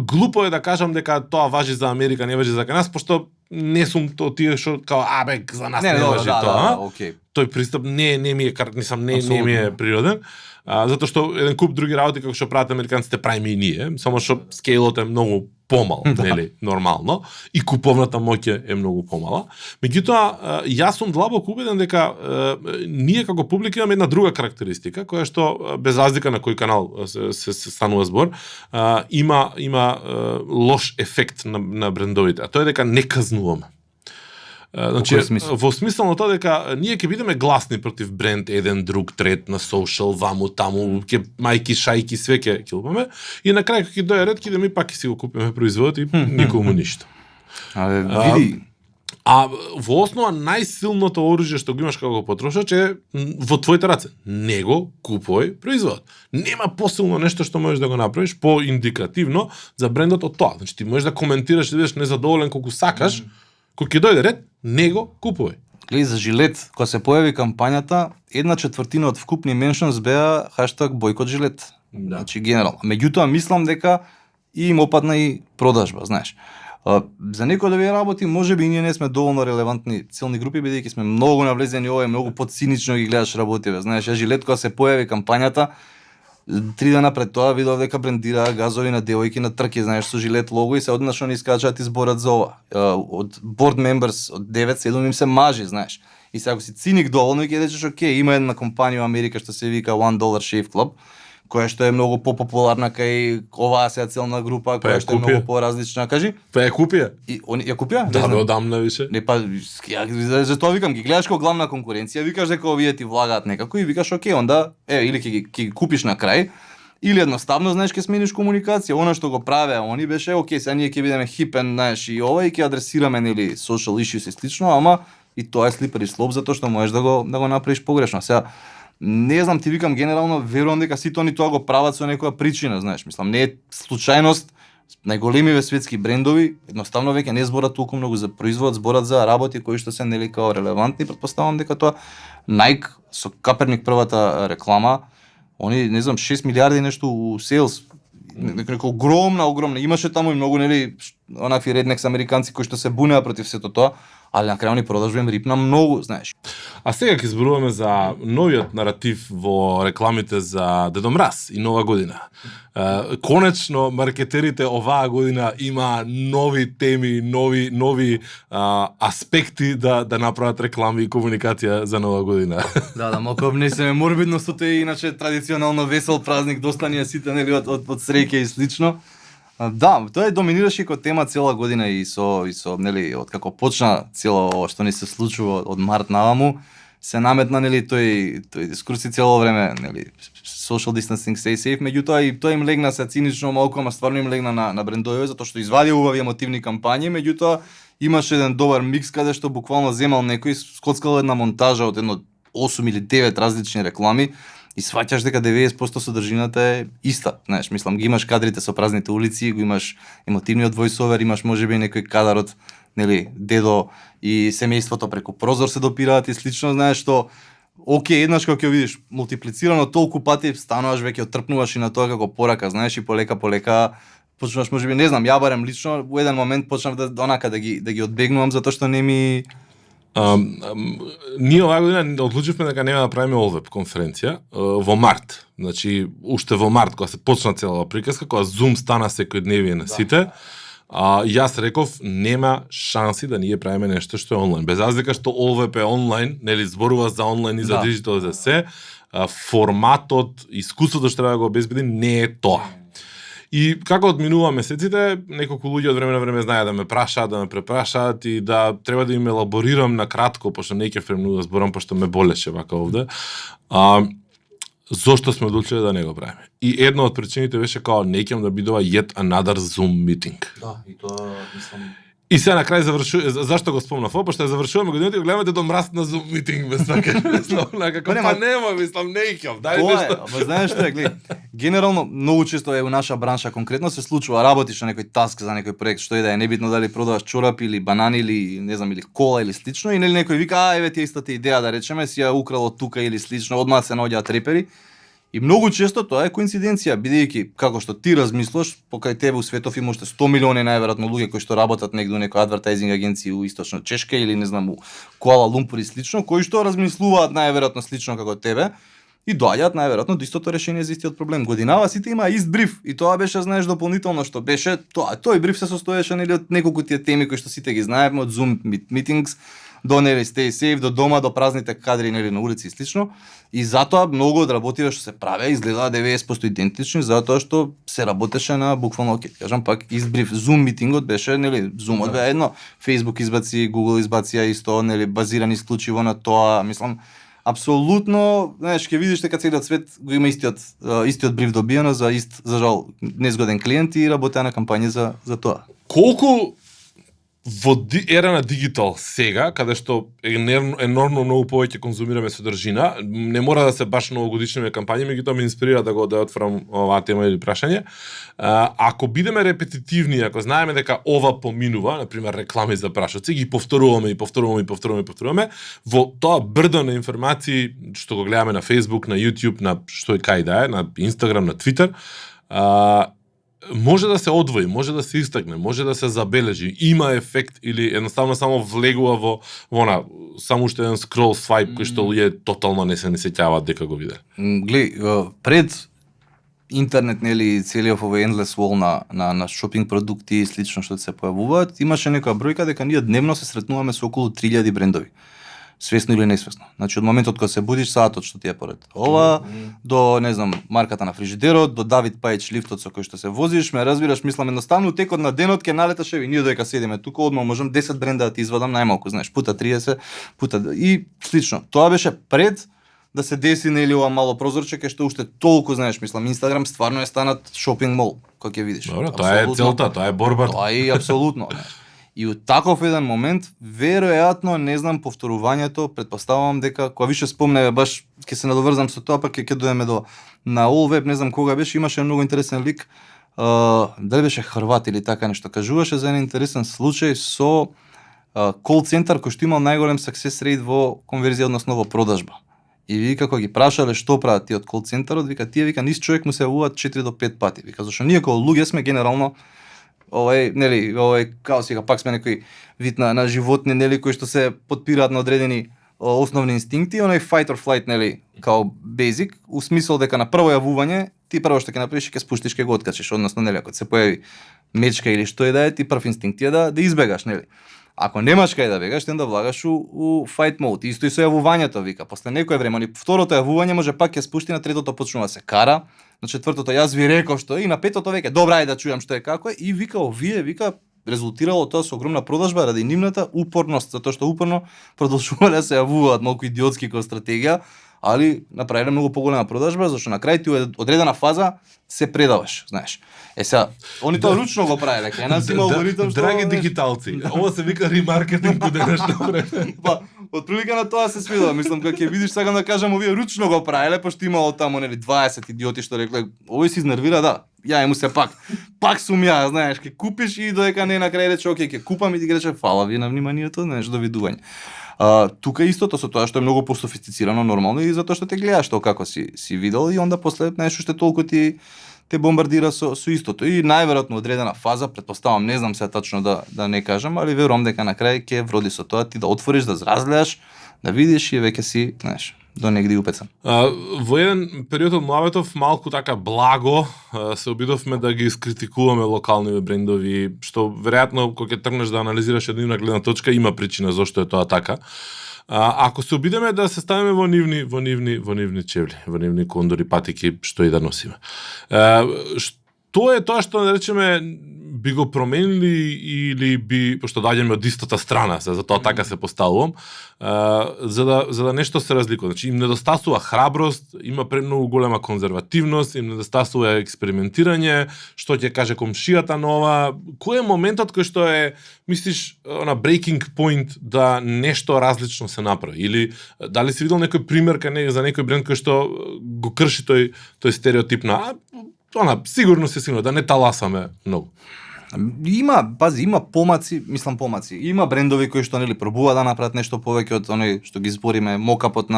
Глупо е да кажам дека тоа важи за Америка, не важи за нас, пошто не сум то тие што као за нас не важи тоа. Окей. Тој пристап не ми е не ми е природен. Затоа што еден куп други работи како што прават американците правиме и ние, само што скейлот е многу помал, нели, нормално, и куповната моќ е многу помала. Меѓутоа, јас сум длабоко убеден дека ние како публика имаме една друга карактеристика, која што без разлика на кој канал се станува збор, има лош ефект на брендовите, а тоа е дека не казнуваме. Значи, во смисла на тоа дека ние ќе бидеме гласни против бренд еден, друг, трет, на соушал, ваму, таму, ќе мајки, шајки, све ќе лупаме и на крај кога ќе дојде ред ќе идеме и пак ќе си го купиме производот и никому ништо. Види. А во основа најсилното оружје што го имаш како потрошач е во твоите раце. Не го купувај производот. Нема посилно нешто што можеш да го направиш поиндикативно за брендот од тоа. Значи ти можеш да коментираш и да бидеш незадоволен колку сакаш, кога ќе дојде ред, не го купувај. Гледај за Жилет, кога се појави кампањата, 1/4 од вкупни меншнс беа хаштаг бойкот Жилет. Да. Значи генерално. Меѓутоа мислам дека и им опадна и продажба, знаеш. За некој да ви работи, можеби и ние не сме доволно релевантни целни групи, бидејќи сме многу навлезени ова и многу подцинично ги гледаш работиве. Знаеш, ја Жилет кога се појави кампањата, 3 дена пред тоа видов дека брендираа газови на девојки на трки, знаеш, со Жилет лого и се однашно ни искачаат и зборат за ова. Од board members, од 9-7 им се мажи, знаеш. И сега ако си циник доволно ќе речеш, окей, има една компанија во Америка што се вика $1 Shave Club, која што е многу попопуларна кај оваа сега целна група, која што е многу поразлична, кажи. Па ја купија? И они ја купија? Да, одамна више. Не па, за тоа викам, ги гледаш како главна конкуренција, викаш дека овие ти влагаат некако и викаш окей, онда или ќе ги купиш на крај, или едноставно знаеш ќе смениш комуникација. Она што го правеа они беше окей, сега ние ќе бидеме хипен, знаеш, и ова и ќе адресираме нели social issues и слично, ама и тоа е slippery slope затоа што можеш да го направиш погрешно. Сега не знам, ти викам генерално верувам дека сите они тоа го прават со некоја причина, знаеш, мислам, не е случајност најголемиве светски брендови едноставно веќе не зборат толку многу за производ, зборат за работи кои што се нели као релевантни. Претпоставам дека тоа Nike со Каперник првата реклама, они не знам 6 милиарди нешто у селс, нека огромна. Имаше таму и многу нели онакви реднекс американци кои што се бунеа против сето тоа, али на крај они продажува им рипна многу, знаеш. А сега ќе зборуваме за новиот наратив во рекламите за Дедо Мраз и Нова година. Конечно, маркетерите оваа година има нови теми, нови аспекти да направат реклами и комуникација за Нова година. Да, малку внесеме морбидност, тоа е иначе традиционално весел празник, доста ни сите нели од среќа и слично. Да, тоа е доминираше како тема цела година и со нели од како почна цело ова што ни се случува од март наваму, се наметна нели тој дискурс и цело време нели social distancing, stay safe, меѓутоа и тоа им легна се цинично малку, ама стварно им легна на брендовите затоа што извадија убави емотивни кампањи, меѓутоа имаше еден добар микс каде што буквално земал некој, скоцкал една монтажа од едно 8 или 9 различни реклами и сваќаш дека 90% содржината е иста. Знаеш, мислам, ги имаш кадрите со празните улици, го имаш емотивниот voiceover, имаш можеби некој кадар од нели дедо и семејството преку прозор се допираат и слично, знаеш што окей, еднаш кога ќе видиш мултиплицирано толку пати, стануваш веќе оттрпнуваш и на тоа како порака, знаеш, и полека почнуваш можеби, не знам, ја барем лично во еден момент почнав да ги одбегнувам затоа што не ми ние оваа година одлучивме дека нема да правиме Олвеб конференција во март. Значи, уште во март, кога се почна целава приказка, кога Zoom стана секојдневие на сите, јас реков нема шанси да ние правиме нешто што е онлайн. Без разлика што Олвеб е онлайн, нели зборува за онлайн и за диджитал за се, форматот, искуството што треба да го обезбеди не е тоа. И како одминува месеците, неколку луѓе од време на време знаеа да ме прашаат, да ме препрашаат и да треба да им елаборирам на кратко, пошто не ќе фремнува да зборам, пошто ме болеше вака овде. Зошто сме одлучиле да не го правиме? И една од причините беше као не ќе да бидува yet another Zoom meeting. Да, и тоа мислам. И сега на крај зашто го спомнав ова, пошто ја завршуваме годината и гледаме Дедо Мраз на Zoom meeting без така. Мислам, не икав, дај нешто. Ама знаеш што е, гледај, генерално многу често е во наша бранша конкретно се случува, работиш на некој таск за некој проект, што е да е небитно дали продаваш чорапи или банани или не знам или кола или слично и нели некој вика еве ти истата идеја да речеме си ја украл од тука или слично, одмah се наоѓаат репери. И многу често тоа е коинциденција, бидејќи како што ти размислуваш, покрај тебе у светов има уште 100 милиони најверојатно луѓе кои што работат негде у некој адвертајзинг агенција у Источна Чешка или не знам у Куала Лумпур и слично, кои што размислуваат најверојатно слично како тебе и доаѓаат најверојатно до истото решение за истиот проблем. Годинава сите има ист бриф и тоа беше, знаеш, дополнително што беше тоа. Тој бриф се состоеше нели од неколку тие теми кои што сите ги знаеме, од Zoom meetings до нели stay safe, до дома, до празните кадри нели на улици и слично. И затоа многу од работите што се правеа изгледаа 90% идентични, затоа што се работеше на буквално, кажам пак, избрив. Zoom митингот беше, нели, Zoomот бе едно, Facebook избаци, Google избација исто, нели, базиран исклучиво на тоа, мислам, апсолутно, знаеш, ќе видиш дека целиот свет го има истиот бриф добиено за за жал незгоден клиент и работеа на кампања за тоа. Колку во ера на дигитал сега, каде што енормно многу повеќе конзумираме содржина, не мора да се баш новогодишни кампањи, меѓутоа ме инспирира да отворам оваа тема или прашање. Ако бидеме репетитивни, ако знаеме дека ова поминува, например реклами за прашоци, ги повторуваме, во тоа брдо на информации што го гледаме на Facebook, на YouTube, на што и кај да е, на Instagram, на Twitter, може да се одвои, може да се истакне, може да се забележи, има ефект или едноставно само влегува во она, само уште еден скрол свајп кој што луѓе тотално не се сеќаваат дека го виде. Глеј, пред интернет, нели, целиот овој endless wall на шопинг продукти и слично што се појавуваат, имаше некоја бројка дека ние дневно се сретнуваме со околу 3000 брендови. Свесно или несвесно. Значи од моментот кога се будиш, саатот што ти е поред ова, до, не знам, марката на фрижидерот, до Давид Пајч лифтот со кој што се возиш, ме разбираш, мислам, едноставно текот на денот ќе налеташ и ние додека седиме тука, одма можам 10 бренда да ти извадам најмалку, знаеш, пута 30, пута и слично. Тоа беше пред да се деси нели ова мало прозорче кај што уште толку, знаеш, мислам, Инстаграм стварно е станат шопинг мол, кој ќе видиш. Добро, тоа е целта, тоа е борбата. Тоа е апсолутно. И од таков еден момент, веројатно, не знам, повторувањето, претпоставувам дека, кога више спомнеме, баш ќе се надоврзам со тоа, пак ќе дојдеме до на All Web, не знам кога беше, имаше многу интересен лик, дали беше Хрват или така нешто, кажуваше за еден интересен случај со кол центар кој што имал најголем success rate во конверзија, односно во продажба. И вика кога ги прашале што прават тие од кол центарот, вика тие вика низ човек му се јавуваат 4 до 5 пати. Вика зашто ние како луѓе сме генерално као сега пак сме некој вид на животни, нели, кои што се потпираат на одредени основни инстинкти, онај fight or flight, нели, као basic, у смисол дека на прво јавување ти прво што ќе направиш ќе спуштиш, ќе го откачиш, односно нели ако се појави мечка или што е да е, ти прв инстинкт е да избегаш, нели. Ако немаш кај да бегаш, да влагаш у fight mode. Исто и со јавувањето, вика. После некое време, второто јавување може пак ќе спушти, на третото почнува да се кара, на четвртото јас ви реков што е, и на петото веќе добра е да чујам што е како е, и вика овие, вика, резултирало тоа со огромна продажба ради нивната упорност, затоа што упорно продолжувале да се јавуваат, малку идиотски како стратегија, али направиле многу поголема продажба, зашто на крај ти одредена фаза се предаваш, знаеш. Сега, они тоа ручно го правеле, кај нас има алгоритам што... Драги дигиталци, ова се вика ремаркетинг во денешно време. Па, отприлика на тоа се свидува, мислам, кога ќе видиш, сакам да кажам, овие ручно го правеле, пошто имало таму, нели, 20 идиоти што рекле, овој се изнервира, да, ја му се пак сум ја, знаеш, ќе купиш и додека не на крај рече, окей, ќе купам и ти рече, фала ви на вниманието, знаеш, довидување. Тука истото со тоа што е многу пософистицирано нормално и затоа што те гледаш тоа како си видел и онда после нешто што толку те бомбардира со истото и најверојатно одредена фаза, претпоставам, не знам сега тачно да не кажам, али верувам дека на крај ќе вроди со тоа ти да отвориш, да разгледаш, да видиш и веќе си, знаеш, до негде упецан. Во еден период од муабетов малку така благо се обидовме да ги искритикуваме локални брендови, што веројатно кога ќе тргнеш да анализираш од нивна гледна точка има причина зошто е тоа така. Ако се обидеме да се ставиме во нивни чевли, во нивни кондори, патики, што и да носиме. Што е тоа што да речеме би го променили или би, пошто доаѓаме од истата страна, за тоа така се поставувам, за да нешто се разликува. Значи, им недостасува храброст, има премногу голема конзервативност, им недостасува експериментирање, што ќе каже комшијата нова. Кој е моментот кој што е, мислиш, на breaking point да нешто различно се направи? Или дали си видел некој пример за некој бренд кој што го крши тој стереотип на сигурно се сигурно да не таласаме многу? Има помаци. Има брендови кои што нели пробуваат да направат нешто повеќе од оној што ги збориме мокапот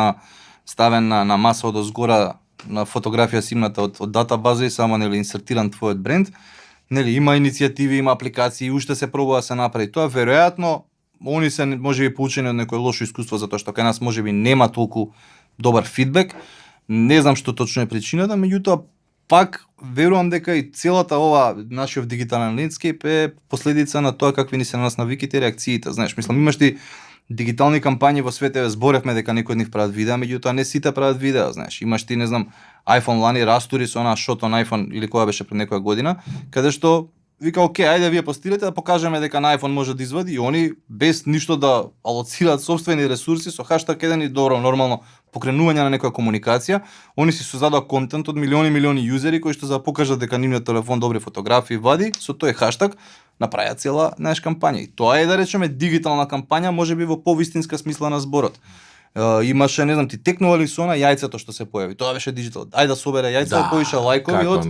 ставен на маса од озгора на фотографија симната од датабаза и само нели инсертиран твојот бренд. Нели има иницијативи, има апликации, уште се пробува да се направи тоа. Веројатно они се можеби поучени од некое лошо искуство затоа што кај нас можеби нема толку добар фидбек. Не знам што точно е причината, меѓутоа пак верувам дека и целата ова нашиот дигитален лендскейп е последица на тоа какви ни се на нас навиките и реакциите. Знаеш, мислам, имаш ти дигитални кампањи во светот, зборевме дека некои од нив прават видеа, меѓутоа не сите прават видеа, знаеш. Имаш ти, не знам, iPhone лани растури со она шот on iPhone или која беше пред некоја година, каде што вика, окей, ајде вие постирате да покажеме дека на iPhone може да извади и они без ништо да алоцираат собствени ресурси со хаштаг еден и добро нормално покренување на некоја комуникација, они си создадоа контент од милиони јузери кои што за да покажат дека нивниот телефон добри фотографии вади, со тој хаштаг направија цела наша кампања. И тоа е да речеме дигитална кампања, можеби во повистинска смисла на зборот. Имаше, не знам, ти текнували со она јајцето што се појави. Тоа беше дигитал. Ајде да собере јајца, повише лајкови од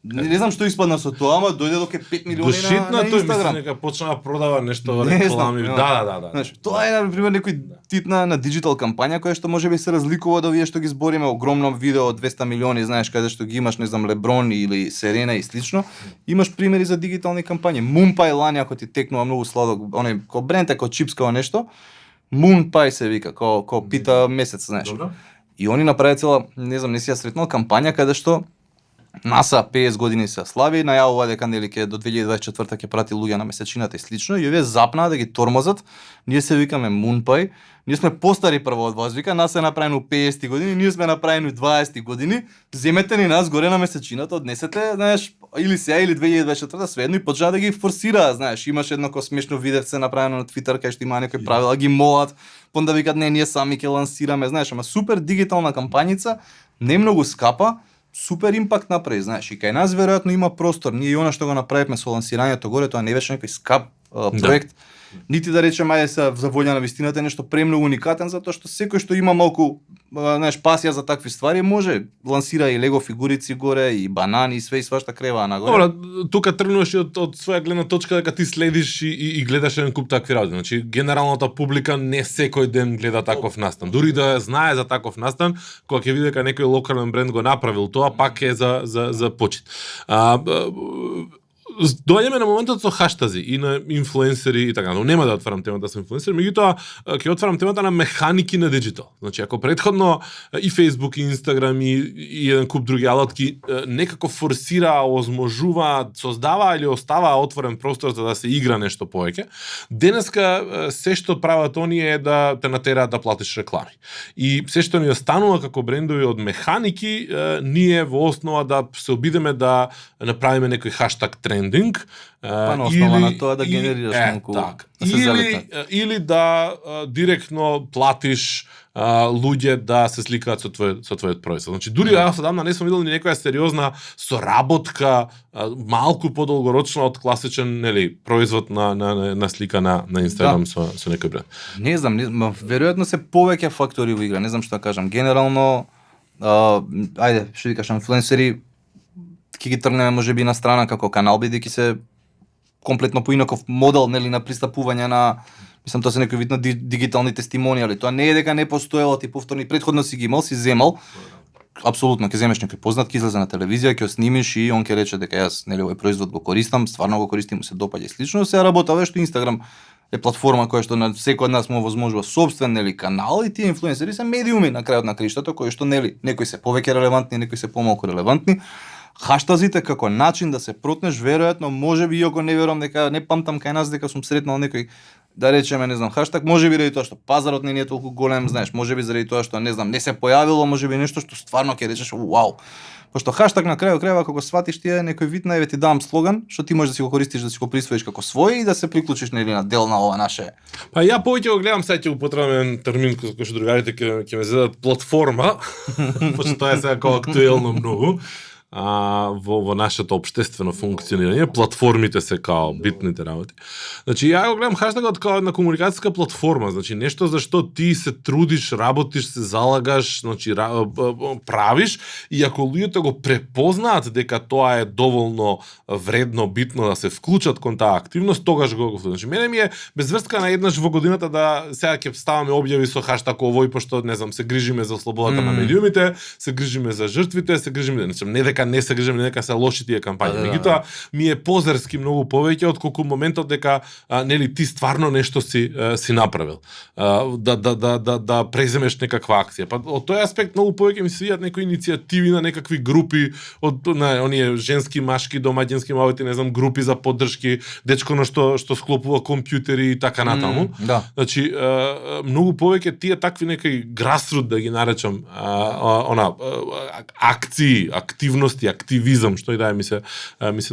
не знам што испадна со тоа, ама дојде до 5 милиони на тој Инстаграм. Нека почна да продава нешто реклами. Да. Знаеш, тоа е на пример некој тип на дигитал кампања која што можеби се разликува од овие што ги збориме огромно видео од 200 милиони, знаеш, каде што ги имаш, не знам, Леброн или Серена и слично. Имаш примери за дигитални кампањи. Moonpie лани ако ти текнува многу сладок, оној ко бренд како чипс како нешто. Moonpie се вика, ко пита месец, знаеш. Добро. И они направи цела, не знам, не си ја сретнал кампања каде што НАСА 50 години се слави, најавува дека нели ке до 2024 ќе прати луѓе на месечината и слично, и овие запнаа да ги тормозат. Ние се викаме Moonpie. Ние сме постари прво од вас, вика, нас е направено 50 години, ние сме направени 20 години. Земете ни нас горе на месечината, однесете, знаеш, или сега или 2024 сведно и почнаа да ги форсираа, знаеш. Имаше едно смешно видевце направено на Твитер кај што има некои правила, ги молат, понда викат не, ние сами ќе лансираме, знаеш, ама супер дигитална кампањица, не многу скапа. Супер импакт направи, знаеш, и кај нас веројатно има простор. Ние и она што го направивме со лансирањето горе, тоа не беше некој скап проект. Нити да речеме ајде се за волја на вистината е нешто премногу уникатен затоа што секој што има малку пасија за такви ствари може лансира и лего фигурици горе и банани и све и свашта крева нагоре. Добро, тука тргнуваш и од своја гледна точка дека ти следиш и гледаш еден куп такви работи. Значи генералната публика не секој ден гледа таков настан. Дури да знае за таков настан, кога ќе види дека некој локален бренд го направил тоа, пак е за почит. Доаѓаме на моментот со хаштази и на инфлуенсери и така, но нема да отварам темата со инфлуенсери, меѓутоа ќе отварам темата на механики на диджитал. Значи ако претходно и Facebook и Instagram и еден куп други алатки некако форсираа, овозможуваат, создаваа или оставаа отворен простор за да се игра нешто повеќе, денеска се што прават оние е да те натераат да платиш реклами. И се што ни останува како брендови од механики, ние во основа да се обидеме да направиме некој хаштаг трендинг, па на основа на тоа да генерираш малку, так. да се залетне. Или да директно платиш луѓе да се сликаат со твојот проizvод. Значи дури јас одамна не сум видел ни некоја сериозна соработка малку подолгорочна од класичен, нели, проizvод на слика на Instagram со некој бренд. Не знам, веројатно се повеќе фактори во игра, не знам што да кажам. Генерално ајде, што викаш, инфлуенсери ќе ги тргнеме можеби на страна како канал, бидејќи се комплетно поинаков модел, нели, на пристапување на, мислам, тоа се некој вид на дигитални тестимонијали. Тоа не е дека не постоело, ти повторни претходно си ги имал, си земал. Апсолутно, ќе земеш некој познат, ќе излезе на телевизија, ќе го снимиш и он ќе рече дека јас, нели, овој производ го користам, стварно го користим, му се допаѓа и слично. Се работава што Инстаграм е платформа која што на секој од нас му овозможува собствен, нели, канал, и тие инфлуенсери се медиуми на крајот на криштото, кои што, нели, некои се повеќе релевантни, некои се помалку релевантни. Хаштазите како начин да се протнеш, веројатно, можеби, иако не верувам дека, не памтам кај нас дека сум сретнал некој, да речеме, не знам, хаштаг, можеби заради тоа што пазарот не е толку голем, знаеш, можеби заради тоа што, не знам, не се појавило, можеби нешто што стварно ќе речеш вау. Пошто хаштаг на крајот крајва како сватиш ти е некој вид на еве ти дам слоган, што ти можеш да си го користиш, да си го присвоиш како свој и да се приклучиш нели на дел на ова наше. Па ја повеќе го гледам, сега ќе употребам термин кој што другарите ќе ме зедат платформа, пошто тоа е сега како актуелно многу. Во нашето општествено функционирање, платформите се као битните работи. Значи ја го гледам хаштагот као една комуникацијска платформа, значи нешто за што ти се трудиш, работиш, се залагаш, значи правиш, и ако луѓето го препознаат дека тоа е доволно вредно, битно да се вклучат кон таа активност, тогаш го значи мене ми е без врска на еднаш во годината да сега ќе ставаме објави со хаштаг овој, пошто не знам, се грижиме за слободата на медиумите, се грижиме за жртвите, се грижиме, значи не дека не се грижиме, дека се лоши тие кампањи. Меѓутоа ми е позерски многу повеќе отколку моментот дека нели ти стварно нешто си направил. Да преземеш некаква акција. Па од тој аспект многу повеќе ми се видат некои иницијативи на некакви групи од оние женски, машки, домаќински работи, не знам, групи за поддршки, дечко на што склопува компјутери и така натаму. Да. Значи многу повеќе тие такви некои grassroots да ги наречам акции, активности, активизам, што и да ми се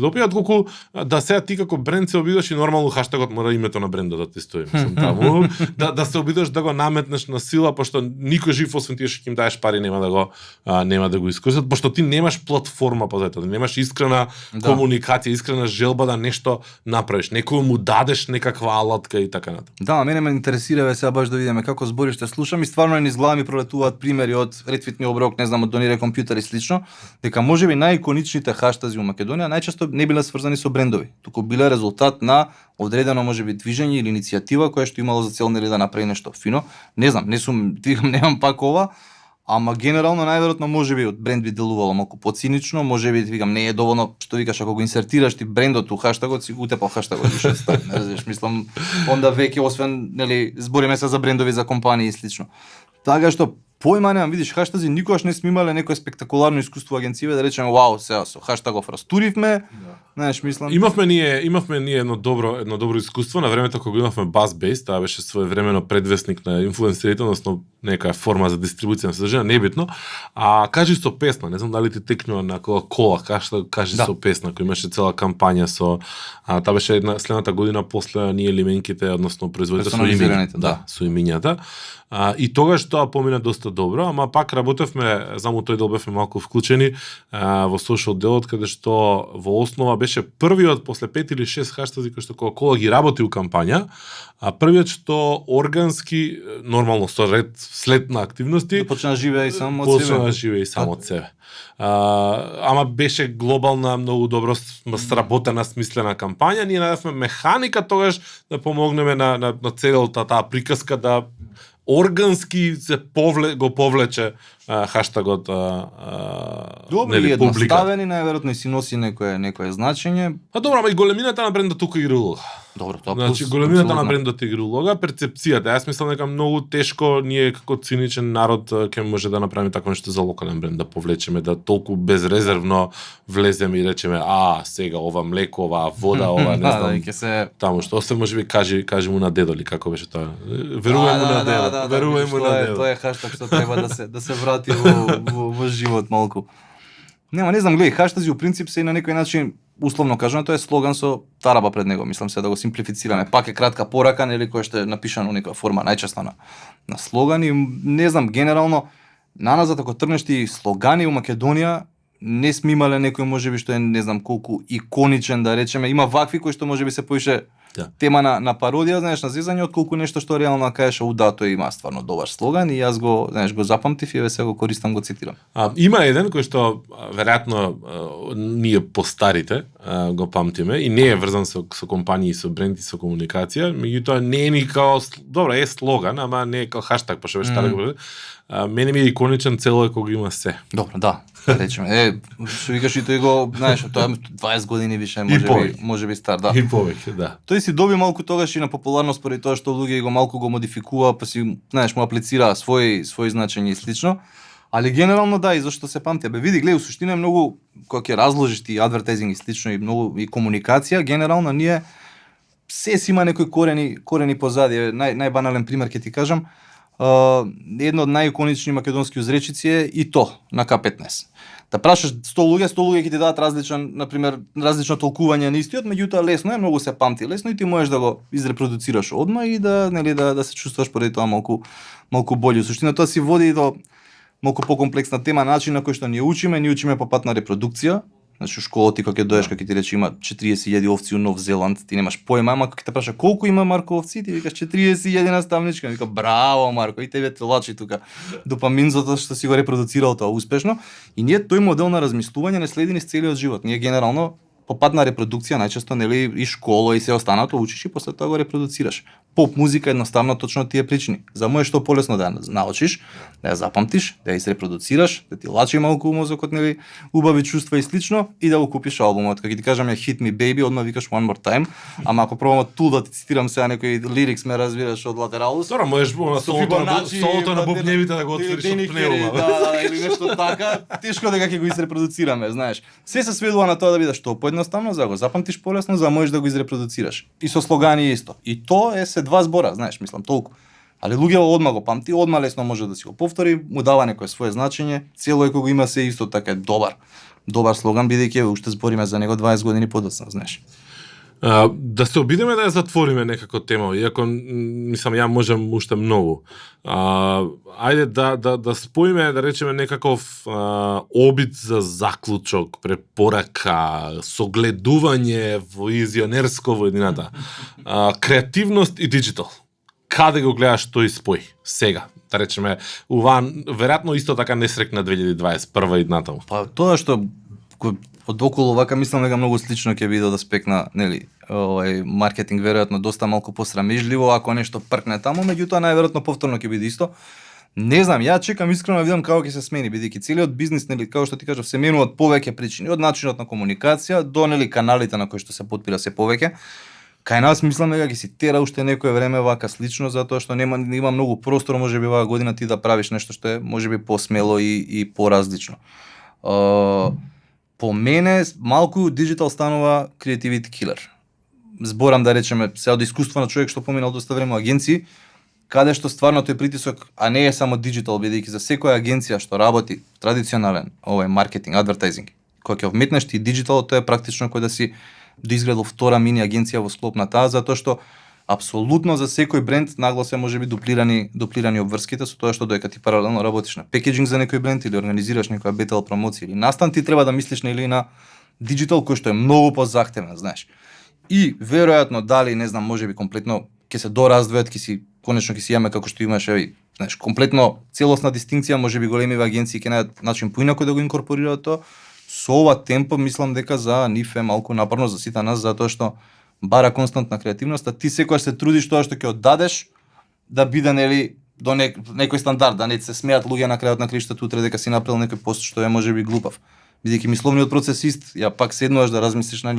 допаѓа, колку да сега ти како бренд се обидеш и нормално хаштагот мора името на брендот да ти стои, мислам таму, да се обидеш да го наметнеш на сила, пошто никој жив освен тие што ќе им даеш пари нема да го искористат, пошто ти немаш платформа позади, немаш искрена комуникација, искрена желба да нешто направиш, некој му дадеш некаква алатка и така натаму. Да, мене ме интересира сега баш да видиме како збориш, слушам и стварно низ глава ми пролетуваат примери од ретвитни оброк, не знам, од Донира компјутер и слично, дека можеби најиконичните хаштази во Македонија најчесто не биле сврзани со брендови, туку биле резултат на одредено можеби движење или иницијатива која што имало за цел нели да направи нешто фино. Не знам, немам пак ова, ама генерално најверојатно можеби од бренд би делувало малку поцинично, можеби викам не е доволно што викаш ако го инсертираш ти брендот у хаштагот си утепал хаштагот више стане, не знаеш, мислам онда веќе освен нели збориме се за брендови, за компании и слично. Така што појма немам, видиш, хаштази никогаш не сме имале некое спектакуларно искуство агенција да речеме вау, сега со хаштагов растуривме. Знаеш, мислам. Имавме ние едно добро искуство на времето кога имавме Buzzbase, тоа беше своевремено предвесник на инфлуенсерите, односно некоја форма за дистрибуција на содржина, небитно. А кажи со песна, не знам дали ти текнува на Кока-Кола, кажи Да. со песна, кој имаше цела кампања со таа беше една следната година после ние лименките, односно производите со имиња, Персонализираните, да. со имињата. И тогаш тоа помина доста добро, ама пак работевме, знам тој дел бевме малку вклучени во social делот, каде што во основа беше првиот после 5 или 6 хаштази кој што Кока-Кола ги работи у кампања, а првиот што органски, нормално со ред след на активности, Да почна да живее и само од почна себе. да живее и само од себе. Ама беше глобална, многу добро сработена, смислена кампања. Ние најдевме механика тогаш да помогнеме на целата таа приказка да органски го повлече хаштагот Добро, нели, и публика. едноставен и најверојатно и си носи некое значење. Добро, ама и големината на брендот тука игра улога. Добро, тоа Значи, плюс, големината на апсолутно. брендот игра улога, перцепцијата. Јас мислам дека многу тешко ние како циничен народ ќе може да направиме такво нешто за локален бренд, да повлечеме, да толку безрезервно влеземе и речеме, сега ова млеко, ова вода, ова не Да, знам. ќе се Таму што освен можеби кажи му на дедо ли како беше тоа. Верувај му на дедо. Верувај му на дедо. Тоа е хаштаг што треба да се врати во живот малку. Нема, не знам, гледај, хаштази у принцип се и на некој начин условно кажано, тоа е слоган со тараба пред него, мислам се да го симплифицираме. Пак е кратка порака, нели, која што е напишана у некоја форма, најчесто на слоган и не знам, генерално наназад ако тргнеш ти слогани у Македонија, не сме имале некој можеби што е не знам колку иконичен да речеме, има вакви кои што можеби се поише Да. тема на пародија, знаеш, на зезање, отколку нешто што реално кажеш, да, тој има стварно добар слоган и јас го, знаеш, го запамтив и еве се го користам, го цитирам. Има еден кој што веројатно ние постарите го памтиме и не е врзан со компанији, со бренд и со комуникација, меѓутоа не е ни као добро, е слоган, ама не е као хаштаг, пошто беше така. Мене ми е иконичен цело е кога има се. Добро, да, да речеме. Што викаш и тој го, знаеш, тоа е 20 години више, можеби стар, да. И повеќе, да. Тој си доби малку тогаш и на популарност поради тоа што луѓе го малку го модификува, па си, знаеш, му аплицира свои значења и слично. Али генерално да, и зашто се памти. Бе види, гледај, суштина е многу кога ќе разложиш ти адвертайзинг и слично и многу и комуникација, генерално ние се си има некои корени позади. Најбанален пример ќе ти кажам. Едно од најиконични македонски изречици е и то на К15. Да прашаш 100 луѓе ќе ти дадат различно толкување на истиот, меѓутоа лесно е, многу се памти лесно и ти можеш да го изрепродуцираш одма и да се чувствуваш поради тоа малку боле. Суштина тоа си води до малку покомплексна тема, начин на кој што ние учиме по пат на репродукција. Значи, у школа ти кога ќе доеш, кога ќе ти рече има 40.000 овци у Нов Зеланд, ти немаш појма, ама кога ќе те праша колку има Марко овци, ти викаш 40.000 наставничка, вика браво Марко, и тебе те лачи тука допамин затоа што си го репродуцирал тоа успешно. И ние тој модел на размислување не следи низ целиот живот. Ние генерално по пат на репродукција најчесто нели и школа и се останато учиш и после тоа го репродуцираш. Поп музика едноставно точно тие причини. За мој што полесно да научиш, да ја запамтиш, да ја изрепродуцираш, да ти лачи малку мозокот, нели, убави чувства и слично и да го купиш албумот. Кога ти кажам ја Hit Me Baby, одма викаш One More Time, ама ако пробам ту да ти цитирам сега некои лирикс ме разбираш од Латералус. Добро, можеш солото на бубневите да го отвориш од пневма. Да, или нешто така, тешко дека ќе го изрепродуцираме, знаеш. Се се сведува на тоа да бидеш што поедноставно, за да го запамтиш полесно, за да можеш да го изрепродуцираш. И со слогани исто. И тоа е се два збора, знаеш, мислам толку. Али луѓето одма го памти, одма лесно може да си го повтори, му дава некое свое значење, цело е кога има се исто така добар слоган, бидејќи уште збориме за него 20 години подоцна, знаеш. Да се обидеме да ја затвориме некако тема, иако мислам ја можам уште многу. Ајде да споиме, да речеме некаков обид за заклучок, препорака, согледување во визионерско во едината. Креативност и диджитал. Каде го гледаш тој спој сега? Да речеме, ова веројатно исто така несрекна 2021 едната му. Па тоа што од околу вака мислам дека многу слично ќе биде да спекна, нели, маркетинг веројатно доста малку посрамежливо ако нешто пркне таму, меѓутоа најверојатно повторно ќе биде исто. Не знам, ја чекам искрено да видам како ќе се смени, бидејќи целиот бизнис, нели, како што ти кажав, се менуваат повеќе причини, од начинот на комуникација до нели каналите на кои што се потпира се повеќе. Кај нас мислам дека ќе си тера уште некое време вака слично, затоа што има многу простор, можеби оваа година ти да правиш нешто што е можеби посмело и поразлично. По мене малку диджитал станува creativity killer. Зборам да речеме се од искуство на човек што поминал доста време агенции, каде што стварно тој притисок, а не е само диджитал, бидејќи за секоја агенција што работи традиционален маркетинг, адвертайзинг, кога ќе вметнеш ти диджитал, тоа е практично кој да си доизградил втора мини агенција во склоп на таа, затоа што апсолутно за секој бренд нагласе можеби дуплирани обврските со тоа што доека ти паралелно работиш на пекејџинг за некој бренд или организираш некоја бетел промоција или настан, ти треба да мислиш или на диджитал кој што е многу позахтевен, знаеш. И веројатно дали, не знам, можеби комплетно ќе се дораздвојат, конечно ќе си имаме како што имаш, знаеш, комплетно целосна дистинкција, можеби големиве агенции ќе најдат начин поинаку да го инкорпорираат тоа. Со ова темпо мислам дека за нив е малку напорно за сите нас, затоа што бара константна креативност, а ти секогаш се трудиш тоа што ќе оддадеш да биде до некој стандард, да не се смеат луѓе на крајот на криштата утре дека си направил некој пост што е можеби глупав. Бидејќи мисловниот процес ист, ја пак седнуваш да размислиш на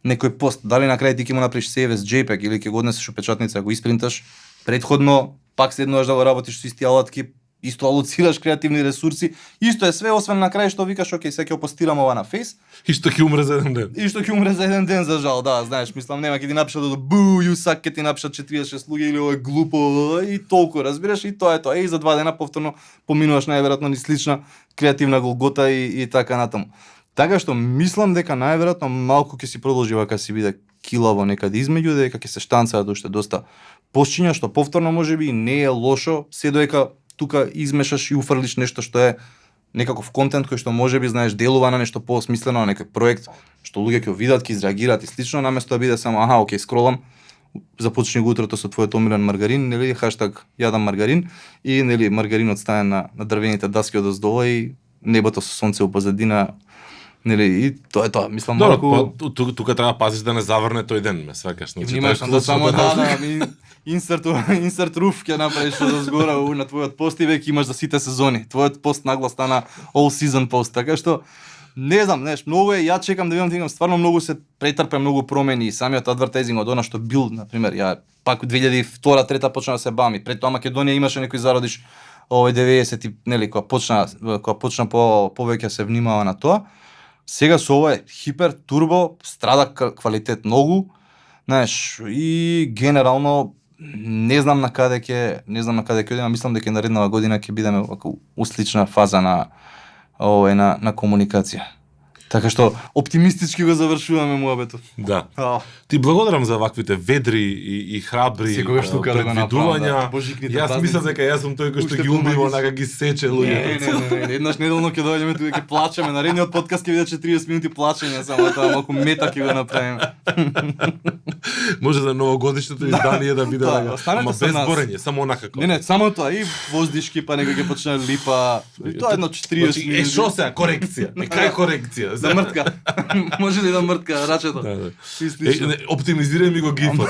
некој пост, дали на крај ти ќе му направиш CSV JPEG или ќе го однесеш у печатница, го испринташ, претходно пак седнуваш да го работиш со исти алатки, исто алоцираш креативни ресурси, исто е све освен на крај што викаш окей, сега ќе постирам ова на фейс. И што ќе умре за еден ден. И што ќе умре за еден ден, за жал, да, знаеш, мислам нема ќе ти напишат да бу, you suck, ќе ти напишат 46 луѓе или ова е глупо и толку, разбираш, и тоа е тоа. И за 2 дена повторно поминуваш најверојатно ни слична креативна голгота и така натаму. Така што мислам дека најверојатно малку ќе си продолжи вака си биде килаво некаде измеѓу, дека ќе се штанцаат уште доста посчиња, што повторно можеби не е лошо, се доека тука измешаш и уфрлиш нешто што е некаков контент кој што можеби знаеш делува на нешто поосмислено, на некој проект што луѓе ќе видат, ќе изреагираат и слично, наместо да биде само окей, скролам, започни го утрото со твојот омилен маргарин, нели, хаштаг јадам маргарин и нели маргаринот стане на дрвените даски одоздола и небото со сонце у позадина. Нели, и тоа е тоа, мислам малку... Тука треба пазиш да не заврне тој ден, ме свакаш. Внимаваш да само insert roof ќе направиш од згора на твојот пост и веќе имаш за сите сезони. Твојот пост наглас стана all season пост, така што не знам, знаеш, многу е, ја чекам да видам, стварно многу се претрпе многу промени и самиот адвертайзинг од она што бил, на пример, ја пак 2002-2003 почна да се бавам и пред тоа Македонија имаше некој зародиш 90-ти, нели, кога почна повеќе се внимава на тоа. Сега со ова е хипер, турбо, страда квалитет многу, знаеш, и генерално не знам на каде ќе одиме, мислам дека нареднава година ќе бидеме вака услична фаза на комуникација. Така што оптимистички го завршуваме муабетот. Да. Ти благодарам за ваквите ведри и храбри предвидувања. Јас мислам дека јас сум тој кој што ги убива, онака ги сече луѓето. Не, еднаш неделно ќе дојдеме тука ќе плачеме. Наредниот подкаст ќе биде 40 минути плачење, само тоа малку мета ќе го направиме. Може за новогодишното издание да биде ама без борење, само онака како. Не, само тоа и воздишки па некој ќе почне липа. Тоа едно 40 минути. Што се корекција? Кај корекција? Да мртка. Може ли да мртка рачето? Да. Оптимизирај ми го гифот.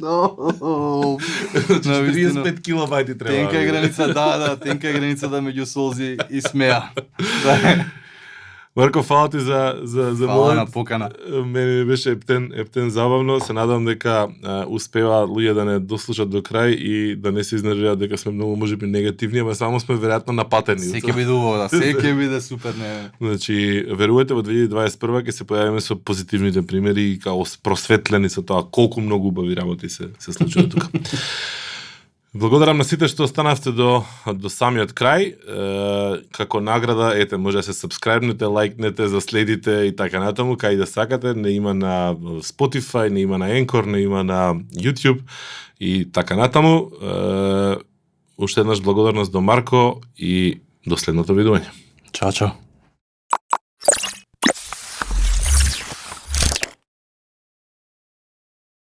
35 килобајти треба. Тенка е граница, тенка е граница меѓу солзи и смеа. Марко, фала ти за на покана. Мене беше ептен забавно. Се надам дека успева луѓе да не дослушат до крај и да не се изнервираат дека сме многу можеби негативни, ама само сме веројатно напатени. Се ќе биде убаво, да. Се ќе биде супер, не. Значи, верувате во 2021 ќе се појавиме со позитивните примери и као просветлени со тоа колку многу убави работи се случува тука. Благодарам на сите што останавте до самиот крај. Како награда, ете, може да се сабскрајбнете, лајкнете, заследите и така натаму, кај да сакате. Не има на Spotify, не има на Anchor, не има на YouTube и така натаму. Уште еднаш благодарност до Марко и до следното видување. Чао.